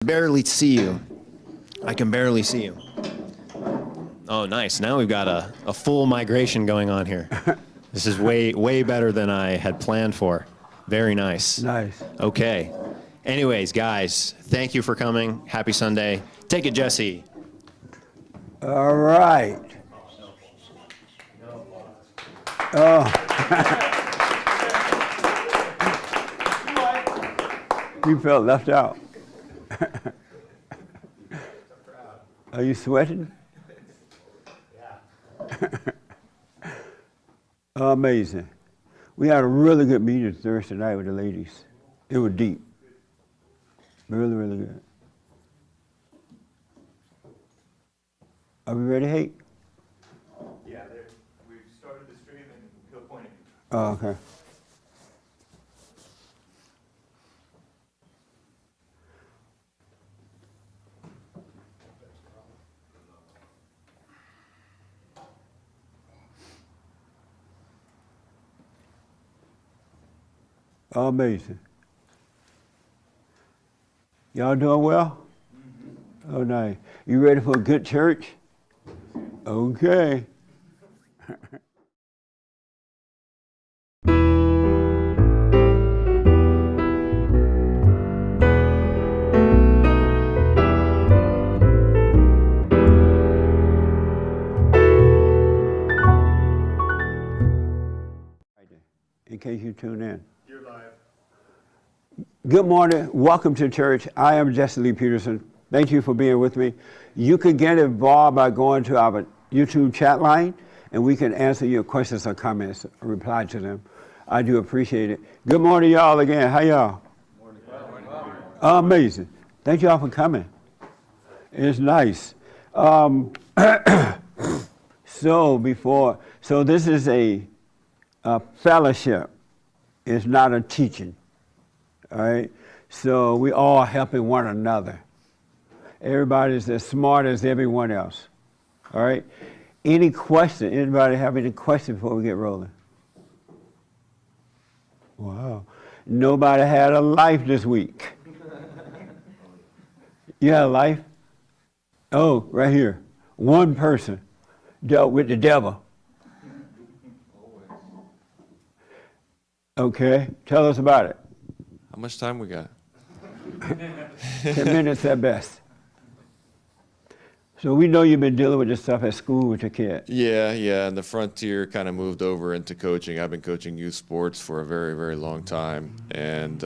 Barely see you. I can barely see you. Oh, nice. Now we've got a full migration going on here. This is way better than I had planned for. Very nice. Nice. Okay. Anyways, guys, thank you for coming. Happy Sunday. Take it, Jesse. All right. Oh. You felt left out. Are you sweating? Amazing. We had a really good meeting Thursday night with the ladies. It was deep. Really, really good. Are we ready, Hank? Yeah, we've started the stream and he'll point it. Oh, okay. Amazing. Y'all doing well? Mm-hmm. Oh, nice. You ready for a good church? Okay. In case you tune in. You're live. Good morning. Welcome to church. I am Jesse Lee Peterson. Thank you for being with me. You can get involved by going to our YouTube chat line, and we can answer your questions or comments or reply to them. I do appreciate it. Good morning, y'all, again. How y'all? Morning. Amazing. Thank y'all for coming. It's nice. So this is a fellowship. It's not a teaching. All right? So we all helping one another. Everybody's as smart as everyone else. All right? Any question? Anybody have any questions before we get rolling? Wow. Nobody had a life this week. You had a life? Oh, right here. One person dealt with the devil. Okay, tell us about it. How much time we got? 10 minutes at best. So we know you've been dealing with this stuff at school with your kid. Yeah, and the frontier kind of moved over into coaching. I've been coaching youth sports for a very, very long time, and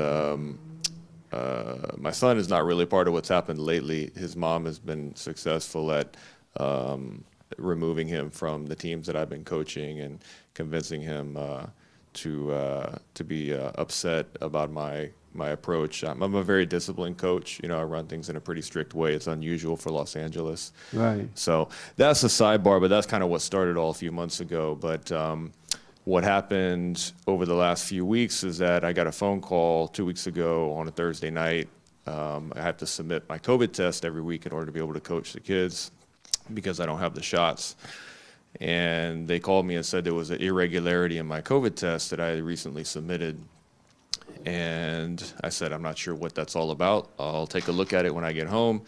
my son is not really part of what's happened lately. His mom has been successful at removing him from the teams that I've been coaching and convincing him to be upset about my approach. I'm a very disciplined coach. You know, I run things in a pretty strict way. It's unusual for Los Angeles. Right. So that's a sidebar, but that's kind of what started all a few months ago. But what happened over the last few weeks is that I got a phone call 2 weeks ago on a Thursday night. I have to submit my COVID test every week in order to be able to coach the kids because I don't have the shots. And they called me and said there was an irregularity in my COVID test that I had recently submitted. And I said, I'm not sure what that's all about. I'll take a look at it when I get home.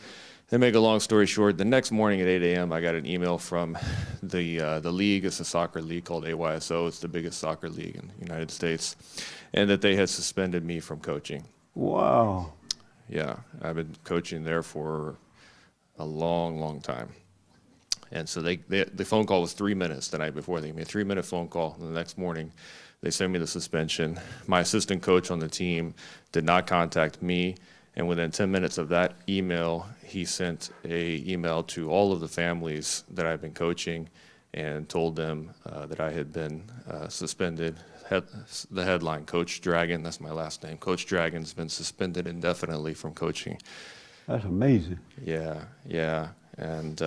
To make a long story short, the next morning at 8 a.m., I got an email from the league. It's a soccer league called AYSO. It's the biggest soccer league in the United States. And that they had suspended me from coaching. Wow. Yeah, I've been coaching there for a long, long time. And so the phone call was 3 minutes the night before. They gave me a 3-minute phone call. And the next morning, they sent me the suspension. My assistant coach on the team did not contact me. And within 10 minutes of that email, he sent an email to all of the families that I've been coaching and told them that I had been suspended. The headline, Coach Dragon, that's my last name. Coach Dragon's been suspended indefinitely from coaching. That's amazing. Yeah. And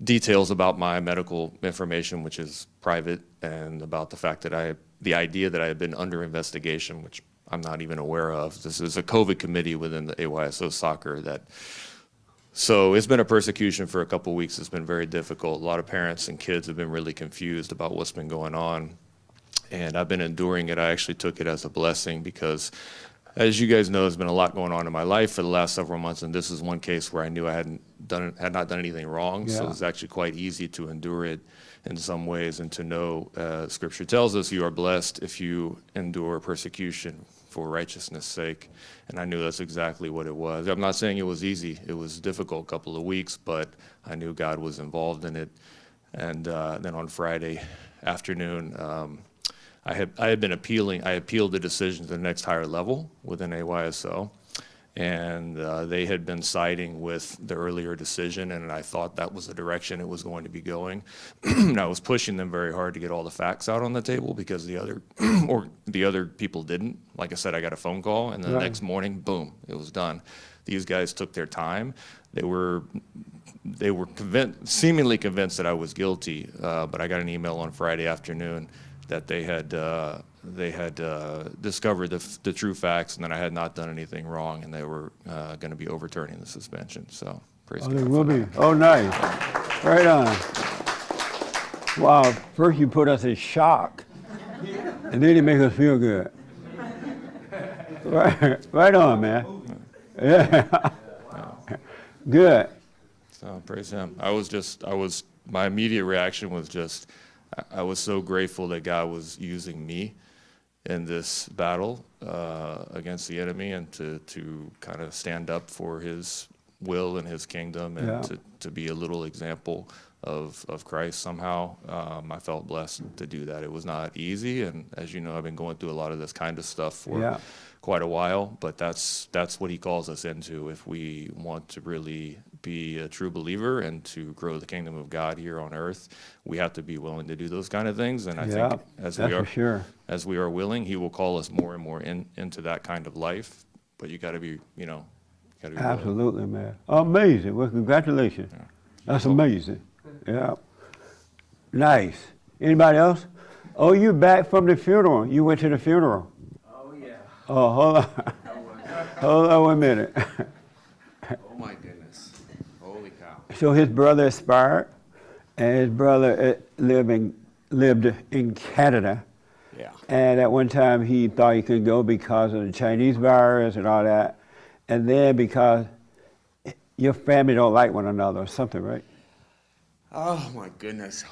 details about my medical information, which is private, and about the fact that the idea that I had been under investigation, which I'm not even aware of. This is a COVID committee within the AYSO soccer so it's been a persecution for a couple of weeks. It's been very difficult. A lot of parents and kids have been really confused about what's been going on. And I've been enduring it. I actually took it as a blessing because as you guys know, there's been a lot going on in my life for the last several months, and this is one case where I knew I had not done anything wrong. So Yeah. it's actually quite easy to endure it in some ways, and to know, Scripture tells us, you are blessed if you endure persecution for righteousness' sake. And I knew that's exactly what it was. I'm not saying it was easy. It was a difficult couple of weeks, but I knew God was involved in it. And then on Friday afternoon, I had been appealing. I appealed the decision to the next higher level within AYSO, and they had been siding with the earlier decision, and I thought that was the direction it was going to be going. And I was pushing them very hard to get all the facts out on the table, because the other people didn't. Like I said, I got a phone call, and then the Right. next morning, boom, it was done. These guys took their time. They were seemingly convinced that I was guilty, but I got an email on Friday afternoon that they had discovered the true facts, and that I had not done anything wrong, and they were going to be overturning the suspension. So praise Oh, God. they for will be. that. Oh, nice. Right on. Wow, first you put us in shock, and then you make us feel good. Right on, man. Yeah. Good. So praise Him. My immediate reaction was just, I was so grateful that God was using me in this battle against the enemy, and to kind of stand up for His will and His kingdom, and Yeah. to be a little example of Christ somehow. I felt blessed to do that. It was not easy, and as you know, I've been going through a lot of this kind of stuff for Yeah. quite a while, but that's what He calls us into if we want to really be a true believer and to grow the kingdom of God here on earth. We have to be willing to do those kind of things, and I Yeah, think as that's we are for sure. as we are willing, He will call us more and more into that kind of life. But you got to be, willing. Absolutely, man. Amazing. Well, congratulations. That's amazing. Yeah. Nice. Anybody else? Oh, you back from the funeral. You went to the funeral. Oh, yeah. Oh, hold on. Hold on 1 minute. Oh, my goodness. Holy cow. So his brother expired, and his brother lived in Canada. Yeah. And at one time he thought he couldn't go because of the Chinese virus and all that. And then because your family don't like one another or something, right? Oh, my goodness.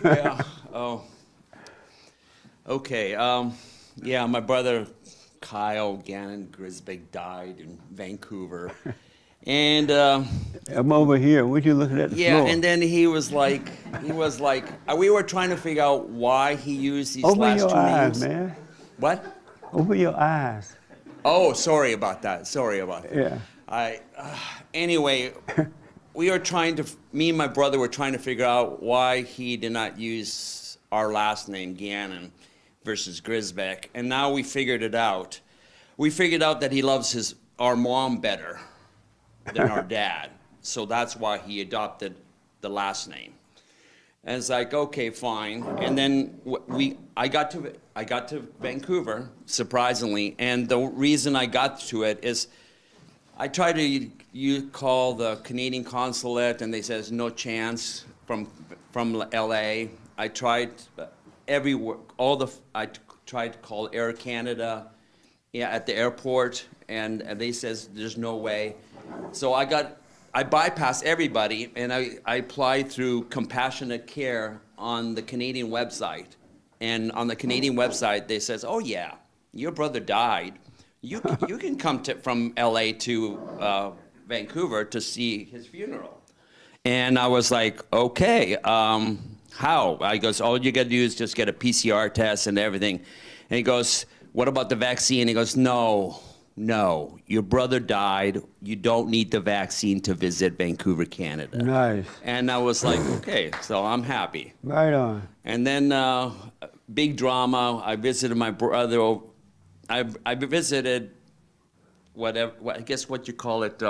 Yeah. Oh. Okay. Yeah, my brother Kyle Gannon Grisbeck died in Vancouver. And I'm over here. What you looking at the yeah, floor? and then he was like, we were trying to figure out why he used these Open last your two eyes, names. man. What? Open your eyes. Oh, sorry about that. Yeah. Anyway, me and my brother were trying to figure out why he did not use our last name, Gannon, versus Grisbeck, and now we figured it out. We figured out that he loves our mom better than our dad, so that's why he adopted the last name. And it's like, okay, fine. And then I got to Vancouver, surprisingly, and the reason I got to it is I tried to call the Canadian consulate, and they says no chance from LA. I tried everywhere, I tried to call Air Canada, at the airport, and they says there's no way. So I bypassed everybody, and I applied through Compassionate Care on the Canadian website. And on the Canadian website, they says, oh yeah, your brother died. You can come from LA to Vancouver to see his funeral. And I was like, okay, how? I goes, all you gotta do is just get a PCR test and everything. And he goes, what about the vaccine? He goes, no, your brother died. You don't need the vaccine to visit Vancouver, Canada. Nice. And I was like, okay, so I'm happy. Right on. And then big drama. I visited my brother. I visited I guess what you call it,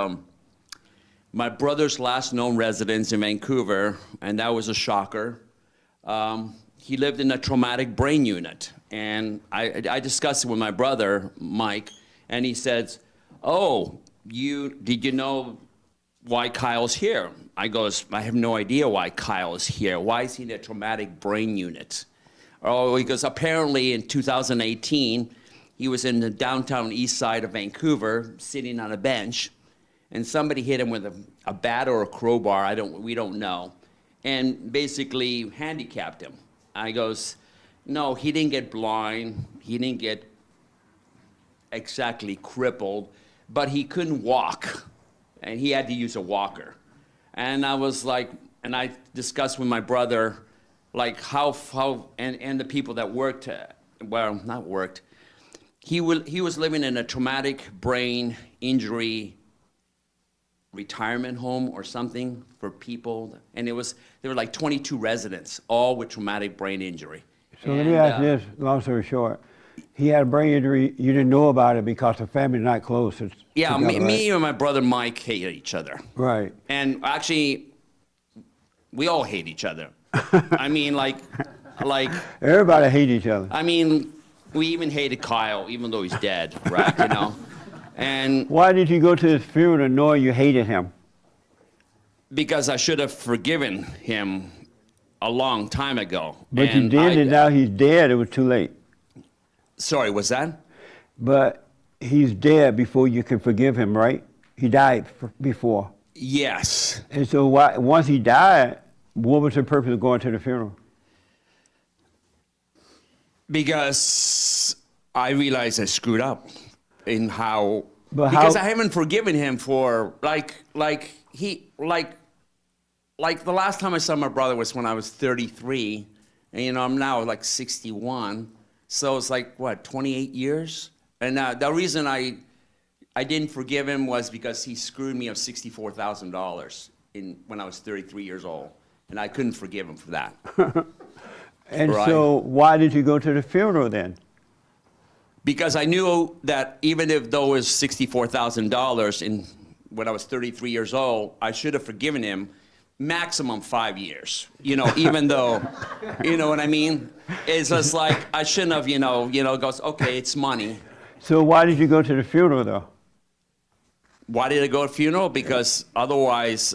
my brother's last known residence in Vancouver, and that was a shocker. He lived in a traumatic brain unit, and I discussed it with my brother, Mike, and he says, oh, did you know why Kyle's here? I goes, I have no idea why Kyle is here. Why is he in a traumatic brain unit? Oh, he goes, apparently in 2018, he was in the downtown east side of Vancouver, sitting on a bench, and somebody hit him with a bat or a crowbar, we don't know, and basically handicapped him. I goes, no, he didn't get blind, he didn't get exactly crippled, but he couldn't walk, and he had to use a walker. And I was like, and I discussed with my brother, like how and the people that worked, well, not worked, he was living in a traumatic brain injury retirement home or something for people, and there were like 22 residents, all with traumatic brain injury. So let me ask this, long story short. He had a brain injury, you didn't know about it because the family not close. Yeah, together, me and my brother Mike hated each other. Right. And actually, we all hate each other. I mean, like, Everybody hate each other. I mean, we even hated Kyle, even though he's dead, right, you know? And Why did you go to his funeral knowing you hated him? because I should have forgiven him a long time ago. But you And did, and now he's dead, it was too late. Sorry, was that? But he's dead before you can forgive him, right? He died before. Yes. And so once he died, what was the purpose of going to the funeral? Because I realized I screwed up in how, But because how- I haven't forgiven him for like the last time I saw my brother was when I was 33, and you know I'm now like 61, so it's like what 28 years. And the reason I didn't forgive him was because he screwed me of $64,000 when I was 33 years old, and I couldn't forgive him for that. And Right. so why did you go to the funeral then? Because I knew that even if though it was $64,000 when I was 33 years old, I should have forgiven him maximum 5 years. You know, even though, you know what I mean? It's just like I shouldn't have, goes, okay, it's money. So why did you go to the funeral though? Why did I go to a funeral? Because otherwise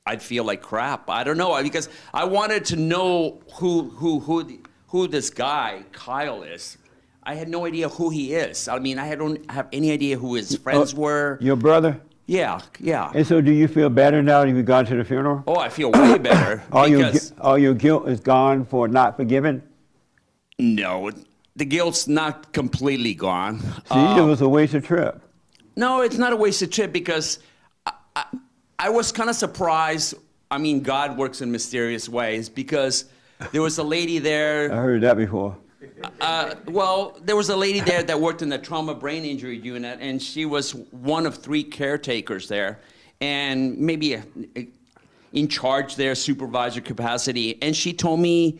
I'd feel like crap. I don't know, because I wanted to know who this guy, Kyle, is. I had no idea who he is. I mean, I don't have any idea who his friends were. Your brother? Yeah. And so do you feel better now that you've gone to the funeral? Oh, I feel way better. All because your guilt is gone for not forgiving? no, the guilt's not completely gone. See, it was a waste of trip. No, it's not a wasted trip because I was kind of surprised. I mean, God works in mysterious ways because there was a lady I there. heard that before. Well, there was a lady there that worked in the trauma brain injury unit, and she was one of 3 caretakers there, and maybe in charge there, supervisor capacity. And she told me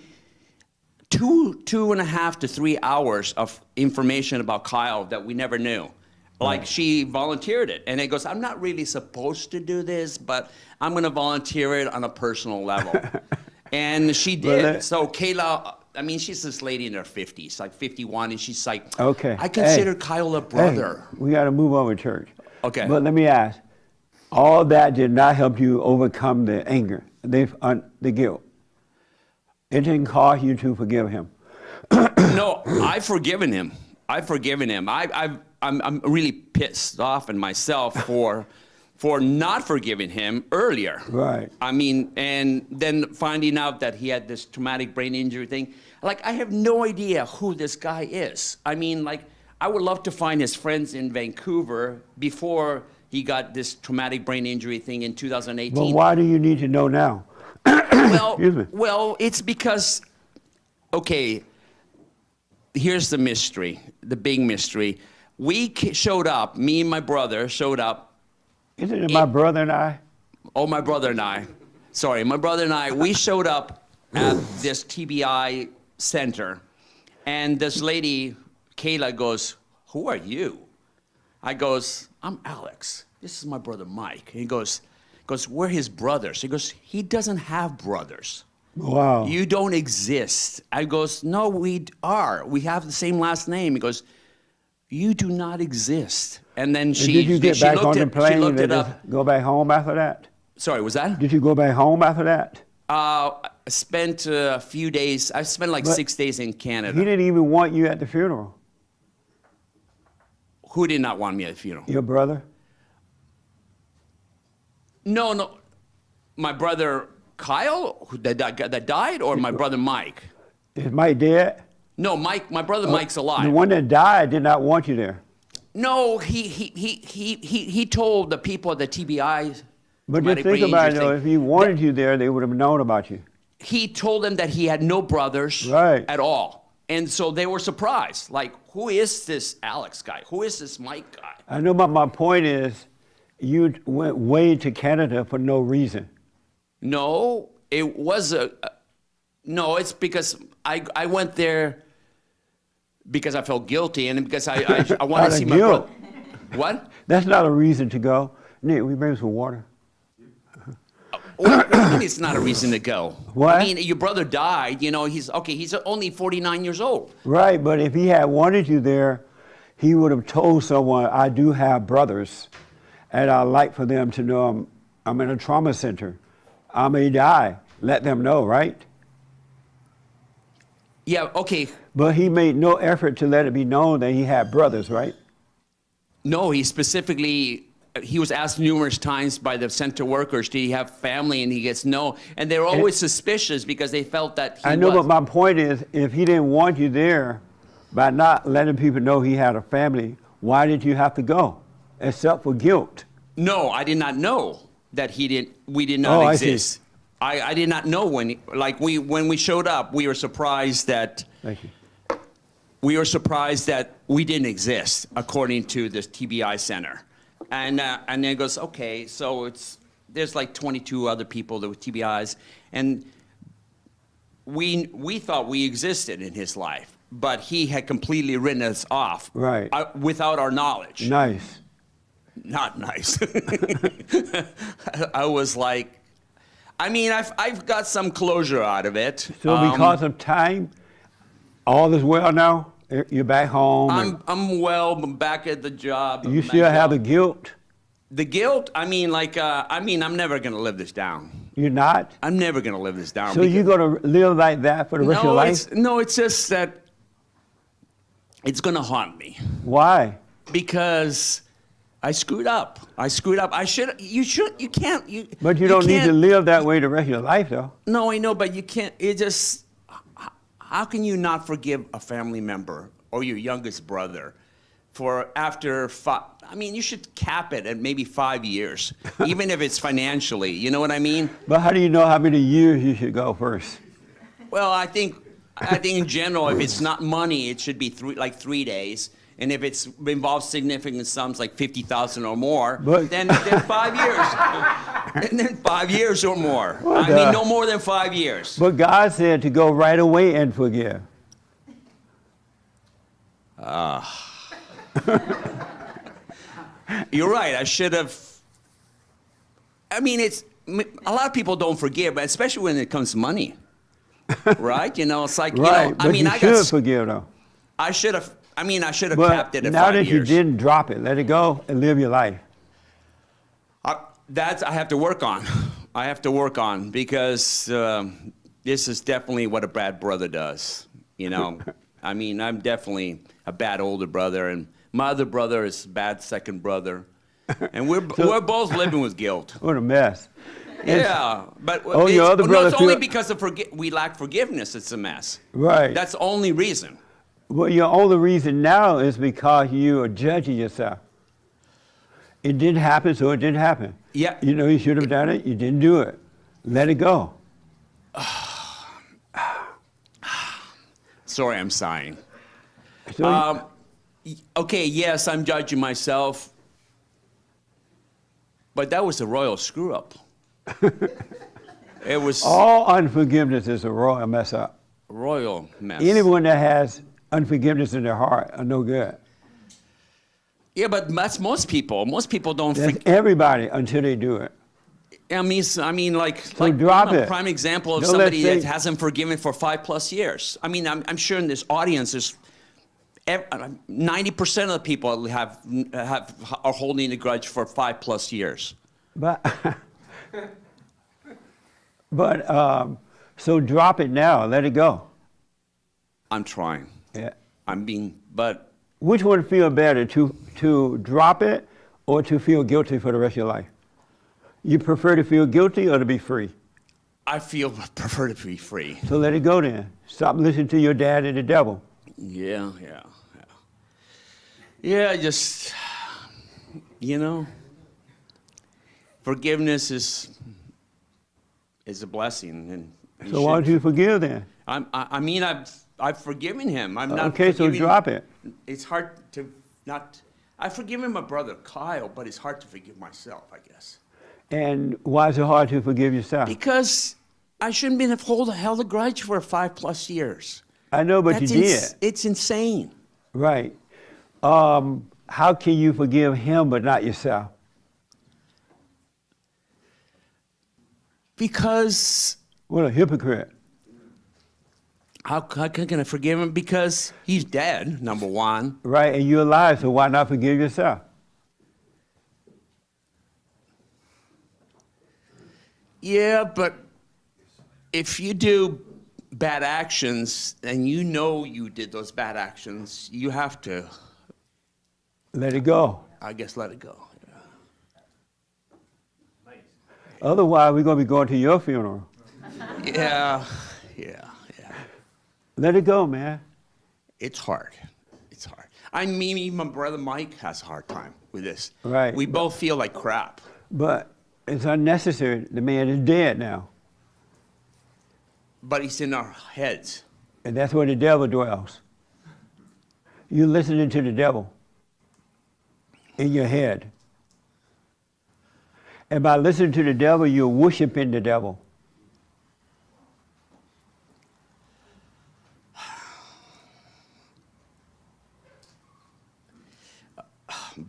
2.5 to 3 hours of information about Kyle that we never knew. Like she volunteered it, and it goes, I'm not really supposed to do this, but I'm going to volunteer it on a personal level. And she did. So Kayla, I mean, she's this lady in her 50s, like 51, and she's like, Okay. I consider Hey. Kyle a brother. Hey, we got to move on with church. Okay. But let me ask, all that did not help you overcome the anger, the guilt. It didn't cause you to forgive him. No, I've forgiven him. I'm really pissed off at myself for not forgiving him earlier. Right. I mean, and then finding out that he had this traumatic brain injury thing. Like, I have no idea who this guy is. I mean, like, I would love to find his friends in Vancouver before he got this traumatic brain injury thing in 2018. But why do you need to know now? Well, Excuse me. well, it's because, okay, here's the mystery, the big mystery. We showed up, me and my brother showed up. Isn't it my brother and I? Oh, my brother and I. Sorry, my brother and I, we showed up at this TBI center, and this lady, Kayla, goes, who are you? I goes, I'm Alex. This is my brother Mike. And he goes, we're his brothers. He goes, he doesn't have brothers. Wow. You don't exist. I goes, no, we are. We have the same last name. He goes, you do not exist. And then And did you get back on the plane she looked and it just up. go back home after that? Sorry, was that? Did you go back home after that? I spent a few days. I spent like But 6 days in He Canada. didn't even want you at the funeral. Who did not want me at the funeral? Your brother? No. My brother Kyle that died, or my brother Mike? Is Mike dead? No, Mike. My brother Mike's alive. The one that died did not want you there. No, he told the people at the TBI. But just think about it, though. If he wanted you there, they would have known about you. He told them that he had no brothers Right. at all. And so they were surprised. Like, who is this Alex guy? Who is this Mike guy? I know, but my point is, you went way to Canada for no reason. No, it was no, it's because I went there because I felt guilty and because I wanted Out to of see my brother. guilt. What? That's not a reason to go. Nick, we bring some water. What do you mean it's not a reason to go? What? I mean, your brother died, you know, he's only 49 years old. Right, but if he had wanted you there, he would have told someone, I do have brothers, and I'd like for them to know I'm in a trauma center. I may die. Let them know, right? Yeah, okay. But he made no effort to let it be known that he had brothers, right? No, he was asked numerous times by the center workers, did he have family? And he gets no. And they're always suspicious because they felt that he I know, was. but my point is, if he didn't want you there, by not letting people know he had a family, why did you have to go? Except for guilt. No, I did not know that we did not I see. exist. I did not know when we showed up, we were surprised that Thank you. we didn't exist according to this TBI center. And then it goes, okay, so there's like 22 other people that were TBIs, and we thought we existed in his life, but he had completely written us off, Right. Without our knowledge. Nice. Not nice. I was like, I mean, I've got some closure out of it. So because of time, all is well now? You're back home? I'm well. I'm back at the job. You still have the guilt? The guilt? I mean, I'm never going to live this down. You're not? I'm never going to live this down. So you're going to live like that for the rest of your life? It's just that it's going to haunt me. Why? Because I screwed up. I can't. But you don't need to live that way the rest of your life, though. No, I know, but you can't. How can you not forgive a family member or your youngest brother for after 5? I mean, you should cap it at maybe 5 years, even if it's financially. You know what I mean? But how do you know how many years you should go first? Well, I think in general, if it's not money, it should be 3 days. And if it involves significant sums like 50,000 or more, then 5 years. And then 5 years or more. I mean, no more than 5 years. But God said to go right away and forgive. You're right. I should have. I mean, a lot of people don't forgive, especially when it comes to money. Right? You know, it's like, Right, you know, but I mean, you should forgive, though. I should have capped But it at now 5 that years. you didn't drop it, let it go and live your life. I have to work on. I have to work on because this is definitely what a bad brother does. You know, I mean, I'm definitely a bad older brother, and my other brother is a bad second brother, and we're both living with guilt. What a mess. Yeah, but your other brother it's only feel- because of we lack forgiveness. It's a mess. Right. That's the only reason. Well, your only reason now is because you are judging yourself. It didn't happen, so it didn't happen. Yeah. You know you should have done it. You didn't do it. Let it go. Sorry, I'm sighing. So Okay, yes, I'm judging myself, but that was a royal screw up. It was all unforgiveness is a royal mess up. a royal mess. Anyone that has unforgiveness in their heart are no good. Yeah, but that's most people. Most people don't That's forgive. everybody until they do it. I mean, like drop I'm a it. prime example of Don't somebody let's say- that hasn't forgiven for 5+ years. I mean, I'm sure in this audience there's 90% of the people are holding a grudge for 5+ years. But so drop it now. Let it go. I'm trying. Yeah. But Which one feel better, to drop it or to feel guilty for the rest of your life? You prefer to feel guilty or to be free? I prefer to be free. So let it go then. Stop listening to your dad and the devil. Yeah. Yeah, just, forgiveness is a blessing. And So why don't you forgive then? I've forgiven him. I'm not Okay, so forgiving- drop it. It's hard to not, I've forgiven my brother Kyle, but it's hard to forgive myself, I guess. And why is it hard to forgive yourself? Because I shouldn't have held a grudge for 5+ years. I know, but you did. It's insane. Right. How can you forgive him but not yourself? Because What a hypocrite. how can I forgive him? Because he's dead, number one. Right, and you're alive, so why not forgive yourself? Yeah, but if you do bad actions and you know you did those bad actions, you have to, Let it go. I guess, let it go. Otherwise, we're going to be going to your funeral. Yeah. Let it go, man. It's hard. It's hard. Even my brother Mike has a hard time with this. Right. We both feel like crap. But it's unnecessary. The man is dead now. But he's in our heads. And that's where the devil dwells. You're listening to the devil in your head. And by listening to the devil, you're worshiping the devil.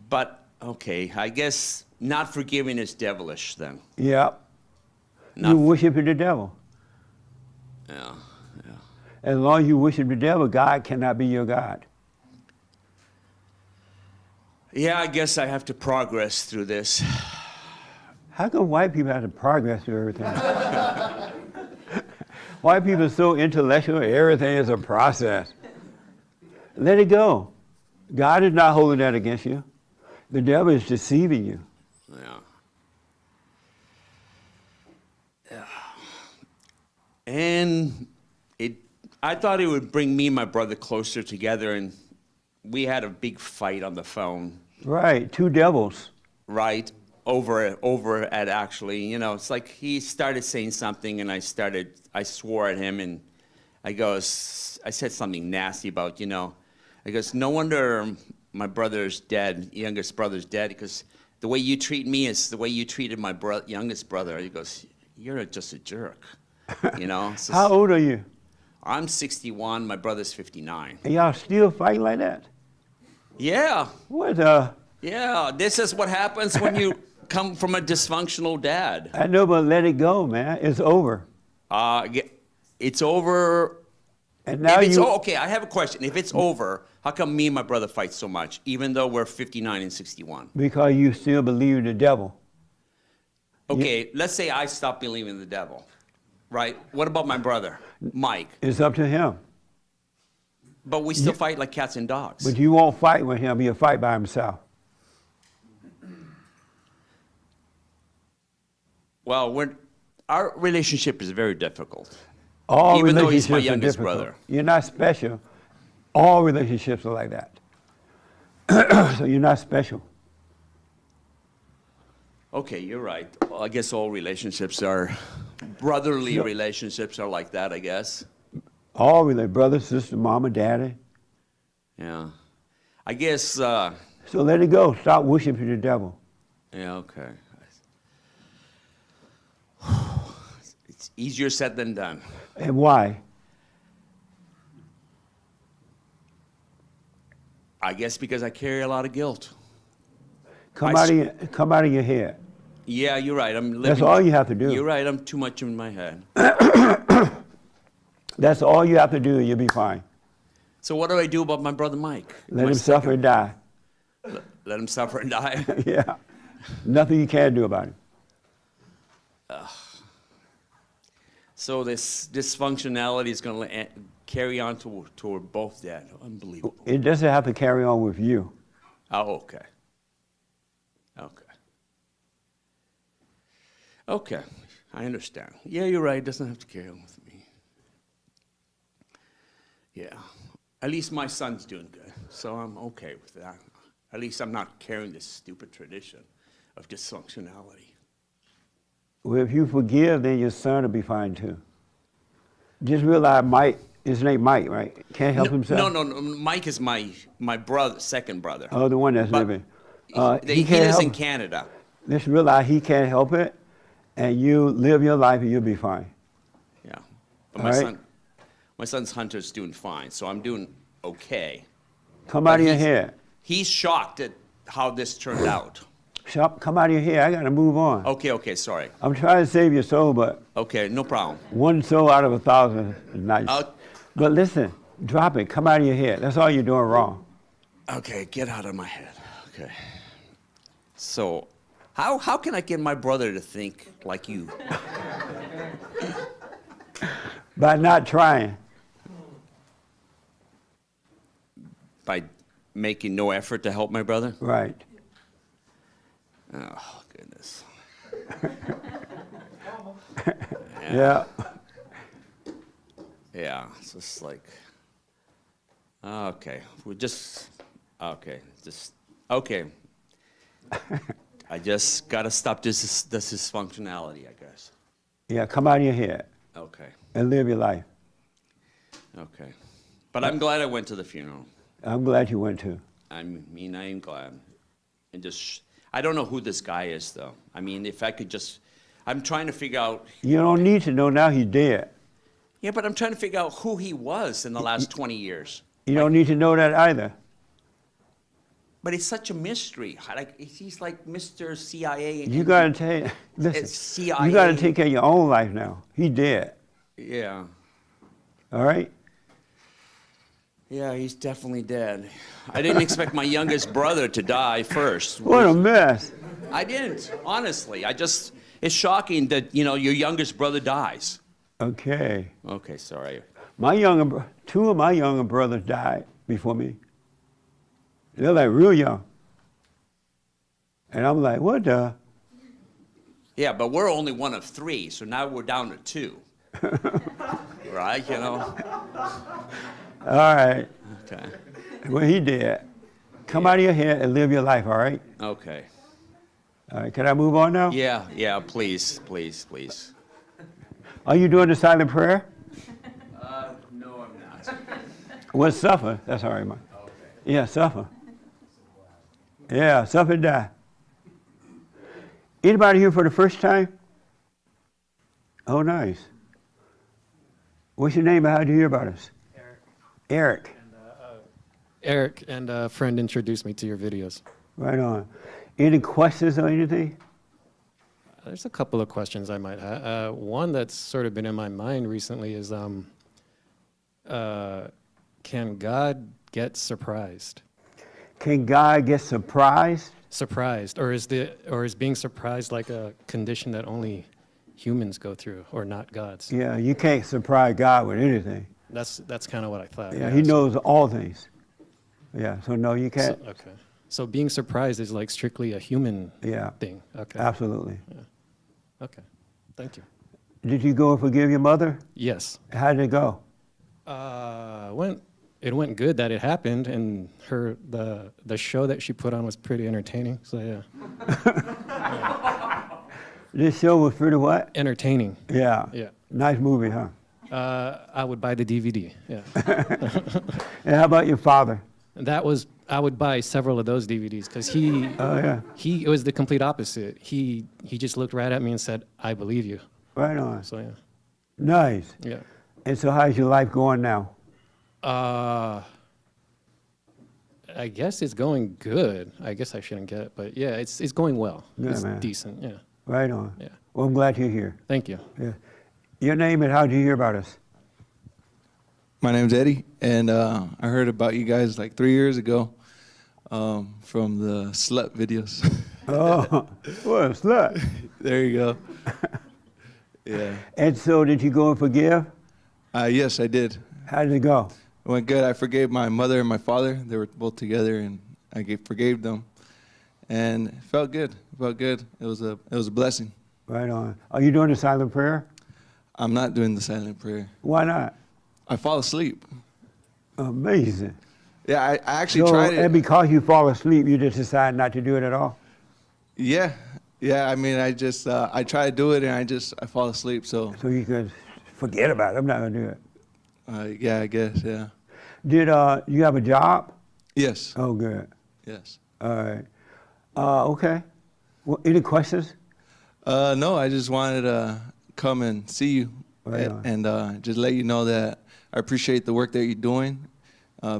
But, okay, I guess not forgiving is devilish then. Yeah. Not- You're worshiping the devil. Yeah. As long as you worship the devil, God cannot be your God. Yeah, I guess I have to progress through this. How come white people have to progress through everything? White people are so intellectual, everything is a process. Let it go. God is not holding that against you. The devil is deceiving you. Yeah. And I thought it would bring me and my brother closer together, and we had a big fight on the phone, Right, two devils. right? Over at actually, it's like he started saying something, and I swore at him, and I said something nasty about, I goes, no wonder my brother's dead, youngest brother's dead, because the way you treat me is the way you treated my youngest brother. He goes, you're just a jerk, It's How just- old are you? I'm 61, my brother's 59. And y'all still fighting like that? Yeah, What yeah, this is what happens when you come from a dysfunctional dad. I know, but let it go, man. It's over. It's over. And now Okay, I have a question. If it's over, how come me and my brother fight so much, even though we're 59 and 61? because you still believe in the devil. Okay, let's say I stop believing in the devil, right? What about my brother, Mike? It's up to him. But we still fight like cats and dogs. But you won't fight with him. He'll fight by himself. Well, our relationship is very difficult. All Even though he's my relationships are youngest difficult. brother. You're not special. All relationships are like that. So you're not special. Okay, you're right. Well, I guess all relationships brotherly relationships are like that, I guess. All relate, brother, sister, mama, daddy. Yeah. I guess, So let it go. Stop worshiping the devil. yeah, okay. It's easier said than done. And why? I guess because I carry a lot of guilt. Come out of your head. Yeah, you're right. I'm living. That's all you have to do. You're right. I'm too much in my head. That's all you have to do, and you'll be fine. So what do I do about my brother Mike? Let him suffer and die. Let him suffer and die? Yeah. Nothing you can do about it. So this dysfunctionality is going to carry on to we're both dead. Unbelievable. It doesn't have to carry on with you. Oh, okay. Okay. Okay. I understand. Yeah, you're right. It doesn't have to carry on with me. Yeah. At least my son's doing good, so I'm okay with that. At least I'm not carrying this stupid tradition of dysfunctionality. Well, if you forgive, then your son will be fine too. Just realize Mike, his name Mike, right? Can't help himself? No. Mike is my brother, second brother. Oh, the one that's But living. he can't lives in help- Canada. Just realize he can't help it, and you live your life and you'll be fine. Yeah. But All right. my son's Hunter's doing fine, so I'm doing okay. Come out of your he's- head. He's shocked at how this turned out. Come out of your head. I got to move on. Okay, sorry. I'm trying to save your soul, but Okay, no problem. one soul out of 1,000 is nice. I'll- But listen, drop it. Come out of your head. That's all you're doing wrong. Okay, get out of my head. Okay. So, how can I get my brother to think like you? By not trying. By making no effort to help my brother? Right. Oh, goodness. Yeah. Yeah, it's just like, okay, okay. I just gotta stop this dysfunctionality, I guess. Yeah, come out of your head Okay, and live your life. okay. But I'm glad I went to the funeral. I'm glad you went to. I am glad. And I don't know who this guy is, though. I mean, if I could just, I'm trying to figure out. You don't need to know now he's dead. Yeah, but I'm trying to figure out who he was in the last 20 years. You don't need to know that either. But it's such a mystery. Like he's like Mr. CIA. You got to take, listen, It's CIA. you got to take care of your own life now. He's dead. Yeah. All right? Yeah, he's definitely dead. I didn't expect my youngest brother to die first. What a mess. I didn't, honestly. It's shocking that, your youngest brother dies. Okay. Okay, sorry. Two of my younger brothers died before me. They're like real young. And I'm like, what the? Yeah, but we're only one of three, so now we're down to two. Right, All right. Okay. Well, he did. Come out of your head and live your life, all right? Okay. All right, can I move on now? Yeah, please. Are you doing the silent prayer? No, I'm not. Well, suffer. That's all right, man. Okay. Yeah, suffer. Yeah, suffer and die. Anybody here for the first time? Oh, nice. What's your name and how did you hear about us? Eric. Eric and a friend introduced me to your videos. Right on. Any questions or anything? There's a couple of questions I might have. One that's sort of been in my mind recently is, can God get surprised? Can God get surprised? Surprised, or is being surprised like a condition that only humans go through, or not God's? Yeah, you can't surprise God with anything. That's kind of what I thought. Yeah, He knows all things. Yeah, so no, you can't. Okay. So being surprised is like strictly a human Yeah, thing. Okay. absolutely. Okay. Thank you. Did you go and forgive your mother? Yes. How did it go? It went good that it happened, and the show that she put on was pretty entertaining. So yeah. This show was pretty what? Entertaining. Yeah. Yeah. Nice movie, huh? I would buy the DVD. Yeah. And how about your father? I would buy several of those DVDs because Oh, yeah. it was the complete opposite. He just looked right at me and said, "I believe you." Right on. So yeah. Nice. Yeah. And so how's your life going now? I guess it's going good. I guess I shouldn't get it, but yeah, it's going well. Good, It's man. decent. Yeah. Right on. Yeah. Well, I'm glad you're here. Thank you. Yeah. Your name and how did you hear about us? My name's Eddie, and I heard about you guys like 3 years ago from the slut videos. Oh, what a slut. There you go. Yeah. And so did you go and forgive? Yes, I did. How did it go? It went good. I forgave my mother and my father. They were both together, and forgave them, and it felt good. It felt good. It was a blessing. Right on. Are you doing the silent prayer? I'm not doing the silent prayer. Why not? I fall asleep. Amazing. Yeah, I actually So, tried it. and because you fall asleep, you just decide not to do it at all? Yeah. I mean, I try to do it, and I fall asleep. So So you could forget about it. I'm not going to do it. yeah, I guess. Yeah. Did you have a job? Yes. Oh, good. Yes. All right. Okay. Well, any questions? No, I just wanted to come and see you, Right on. and just let you know that I appreciate the work that you're doing,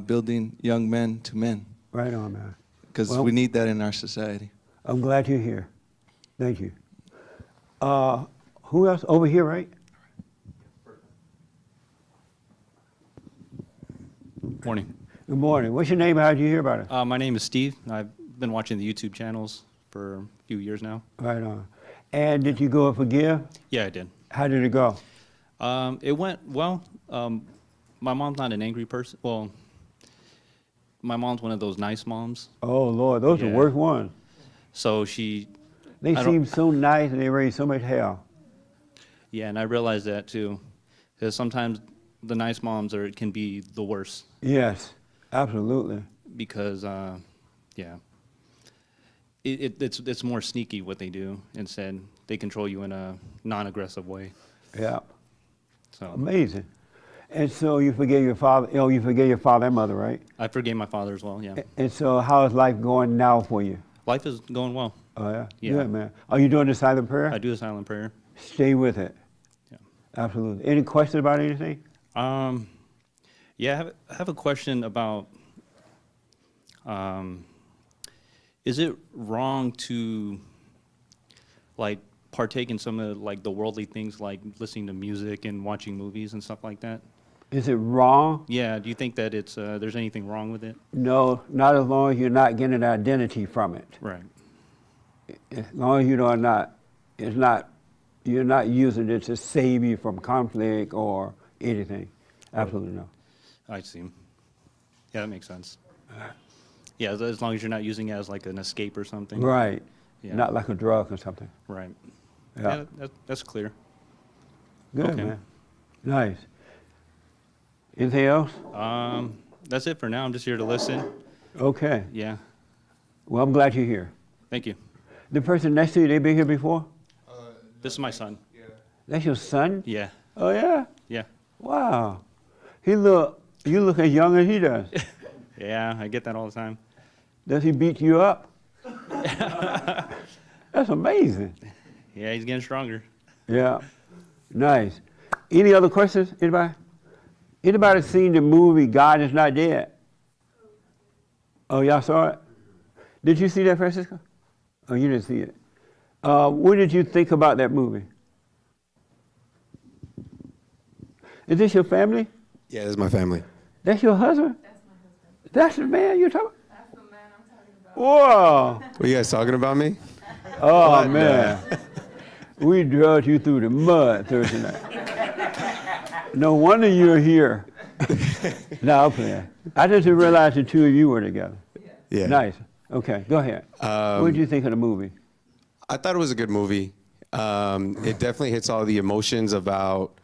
building young men to men, Right on, man. because Well- we need that in our society. I'm glad you're here. Thank you. Who else? Over here, right? Morning. Good morning. What's your name? How did you hear about it? My name is Steve. I've been watching the YouTube channels for a few years now. Right on. And did you go and forgive? Yeah, I did. How did it go? It went well. My mom's not an angry person. Well, my mom's one of those nice moms. Oh, Lord, those are the Yeah. worst ones. So she, They I don't- seem so nice and they raise so much hell. yeah, and I realized that too. Because sometimes the nice moms can be the worst. Yes, absolutely. Because, yeah. It's more sneaky what they do. Instead, they control you in a non-aggressive way. Yeah, So amazing. And so you forgave your father, you forgave your father and mother, right? I forgave my father as well, yeah. And so how is life going now for you? Life is going well. Oh, yeah? Yeah. Good, man. Are you doing the silent prayer? I do the silent prayer. Stay with it. Yeah. Absolutely. Any questions about anything? Yeah, I have a question about, is it wrong to, like, partake in some of, like, the worldly things, like listening to music and watching movies and stuff like that? Is it wrong? Yeah, do you think that there's anything wrong with it? No, not as long as you're not getting an identity from it. Right. As long as you are not, you're not using it to save you from conflict or anything. Absolutely no. I see. Yeah, that makes sense. Yeah, as long as you're not using it as, like, an escape or something. Right. Yeah. Not like a drug or something. Right. Yeah. That's clear. Good, Okay. man. Nice. Anything else? That's it for now. I'm just here to listen. Okay. Yeah. Well, I'm glad you're here. Thank you. The person next to you, they been here before? This is my son. That's your son? Yeah. Oh, yeah? Yeah. Wow. You look as young as he does. Yeah, I get that all the time. Does he beat you up? That's amazing. Yeah, he's getting stronger. Yeah. Nice. Any other questions? Anybody? Anybody seen the movie God Is Not Dead? Oh, y'all saw it? Did you see that, Francisco? Oh, you didn't see it. What did you think about that movie? Is this your family? Yeah, this is my family. That's your husband? That's my husband. That's the man you're talking That's the man I'm talking about. Whoa. What, you guys talking about me? Oh, man. We drugged you through the mud Thursday night. No wonder you're here. No, I'm playing. I just didn't realize the two of you were together. Yeah. Nice. Okay, go ahead. What did you think of the movie? I thought it was a good movie. It definitely hits all the emotions about.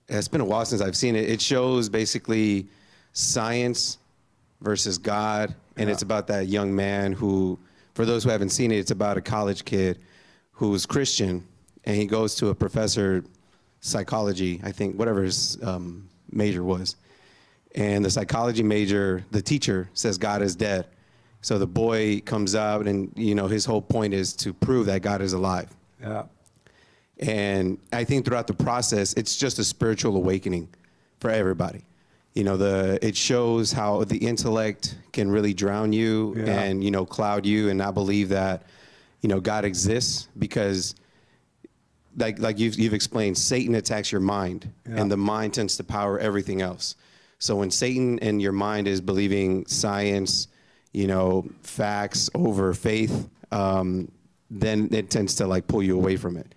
It's been a while since I've seen it. It shows basically science versus God, and it's about that young man who, for those who haven't seen it, it's about a college kid who's Christian, and he goes to a professor, psychology, I think, whatever his major was. And the psychology major, the teacher says God is dead. So the boy comes out and, his whole point is to prove that God is alive. Yeah. And I think throughout the process, it's just a spiritual awakening for everybody. It shows how the intellect can really drown you Yeah. and, cloud you and not believe that, God exists, because like you've explained, Satan attacks your mind, Yeah. and the mind tends to power everything else. So when Satan and your mind is believing science, facts over faith, then it tends to pull you away from it.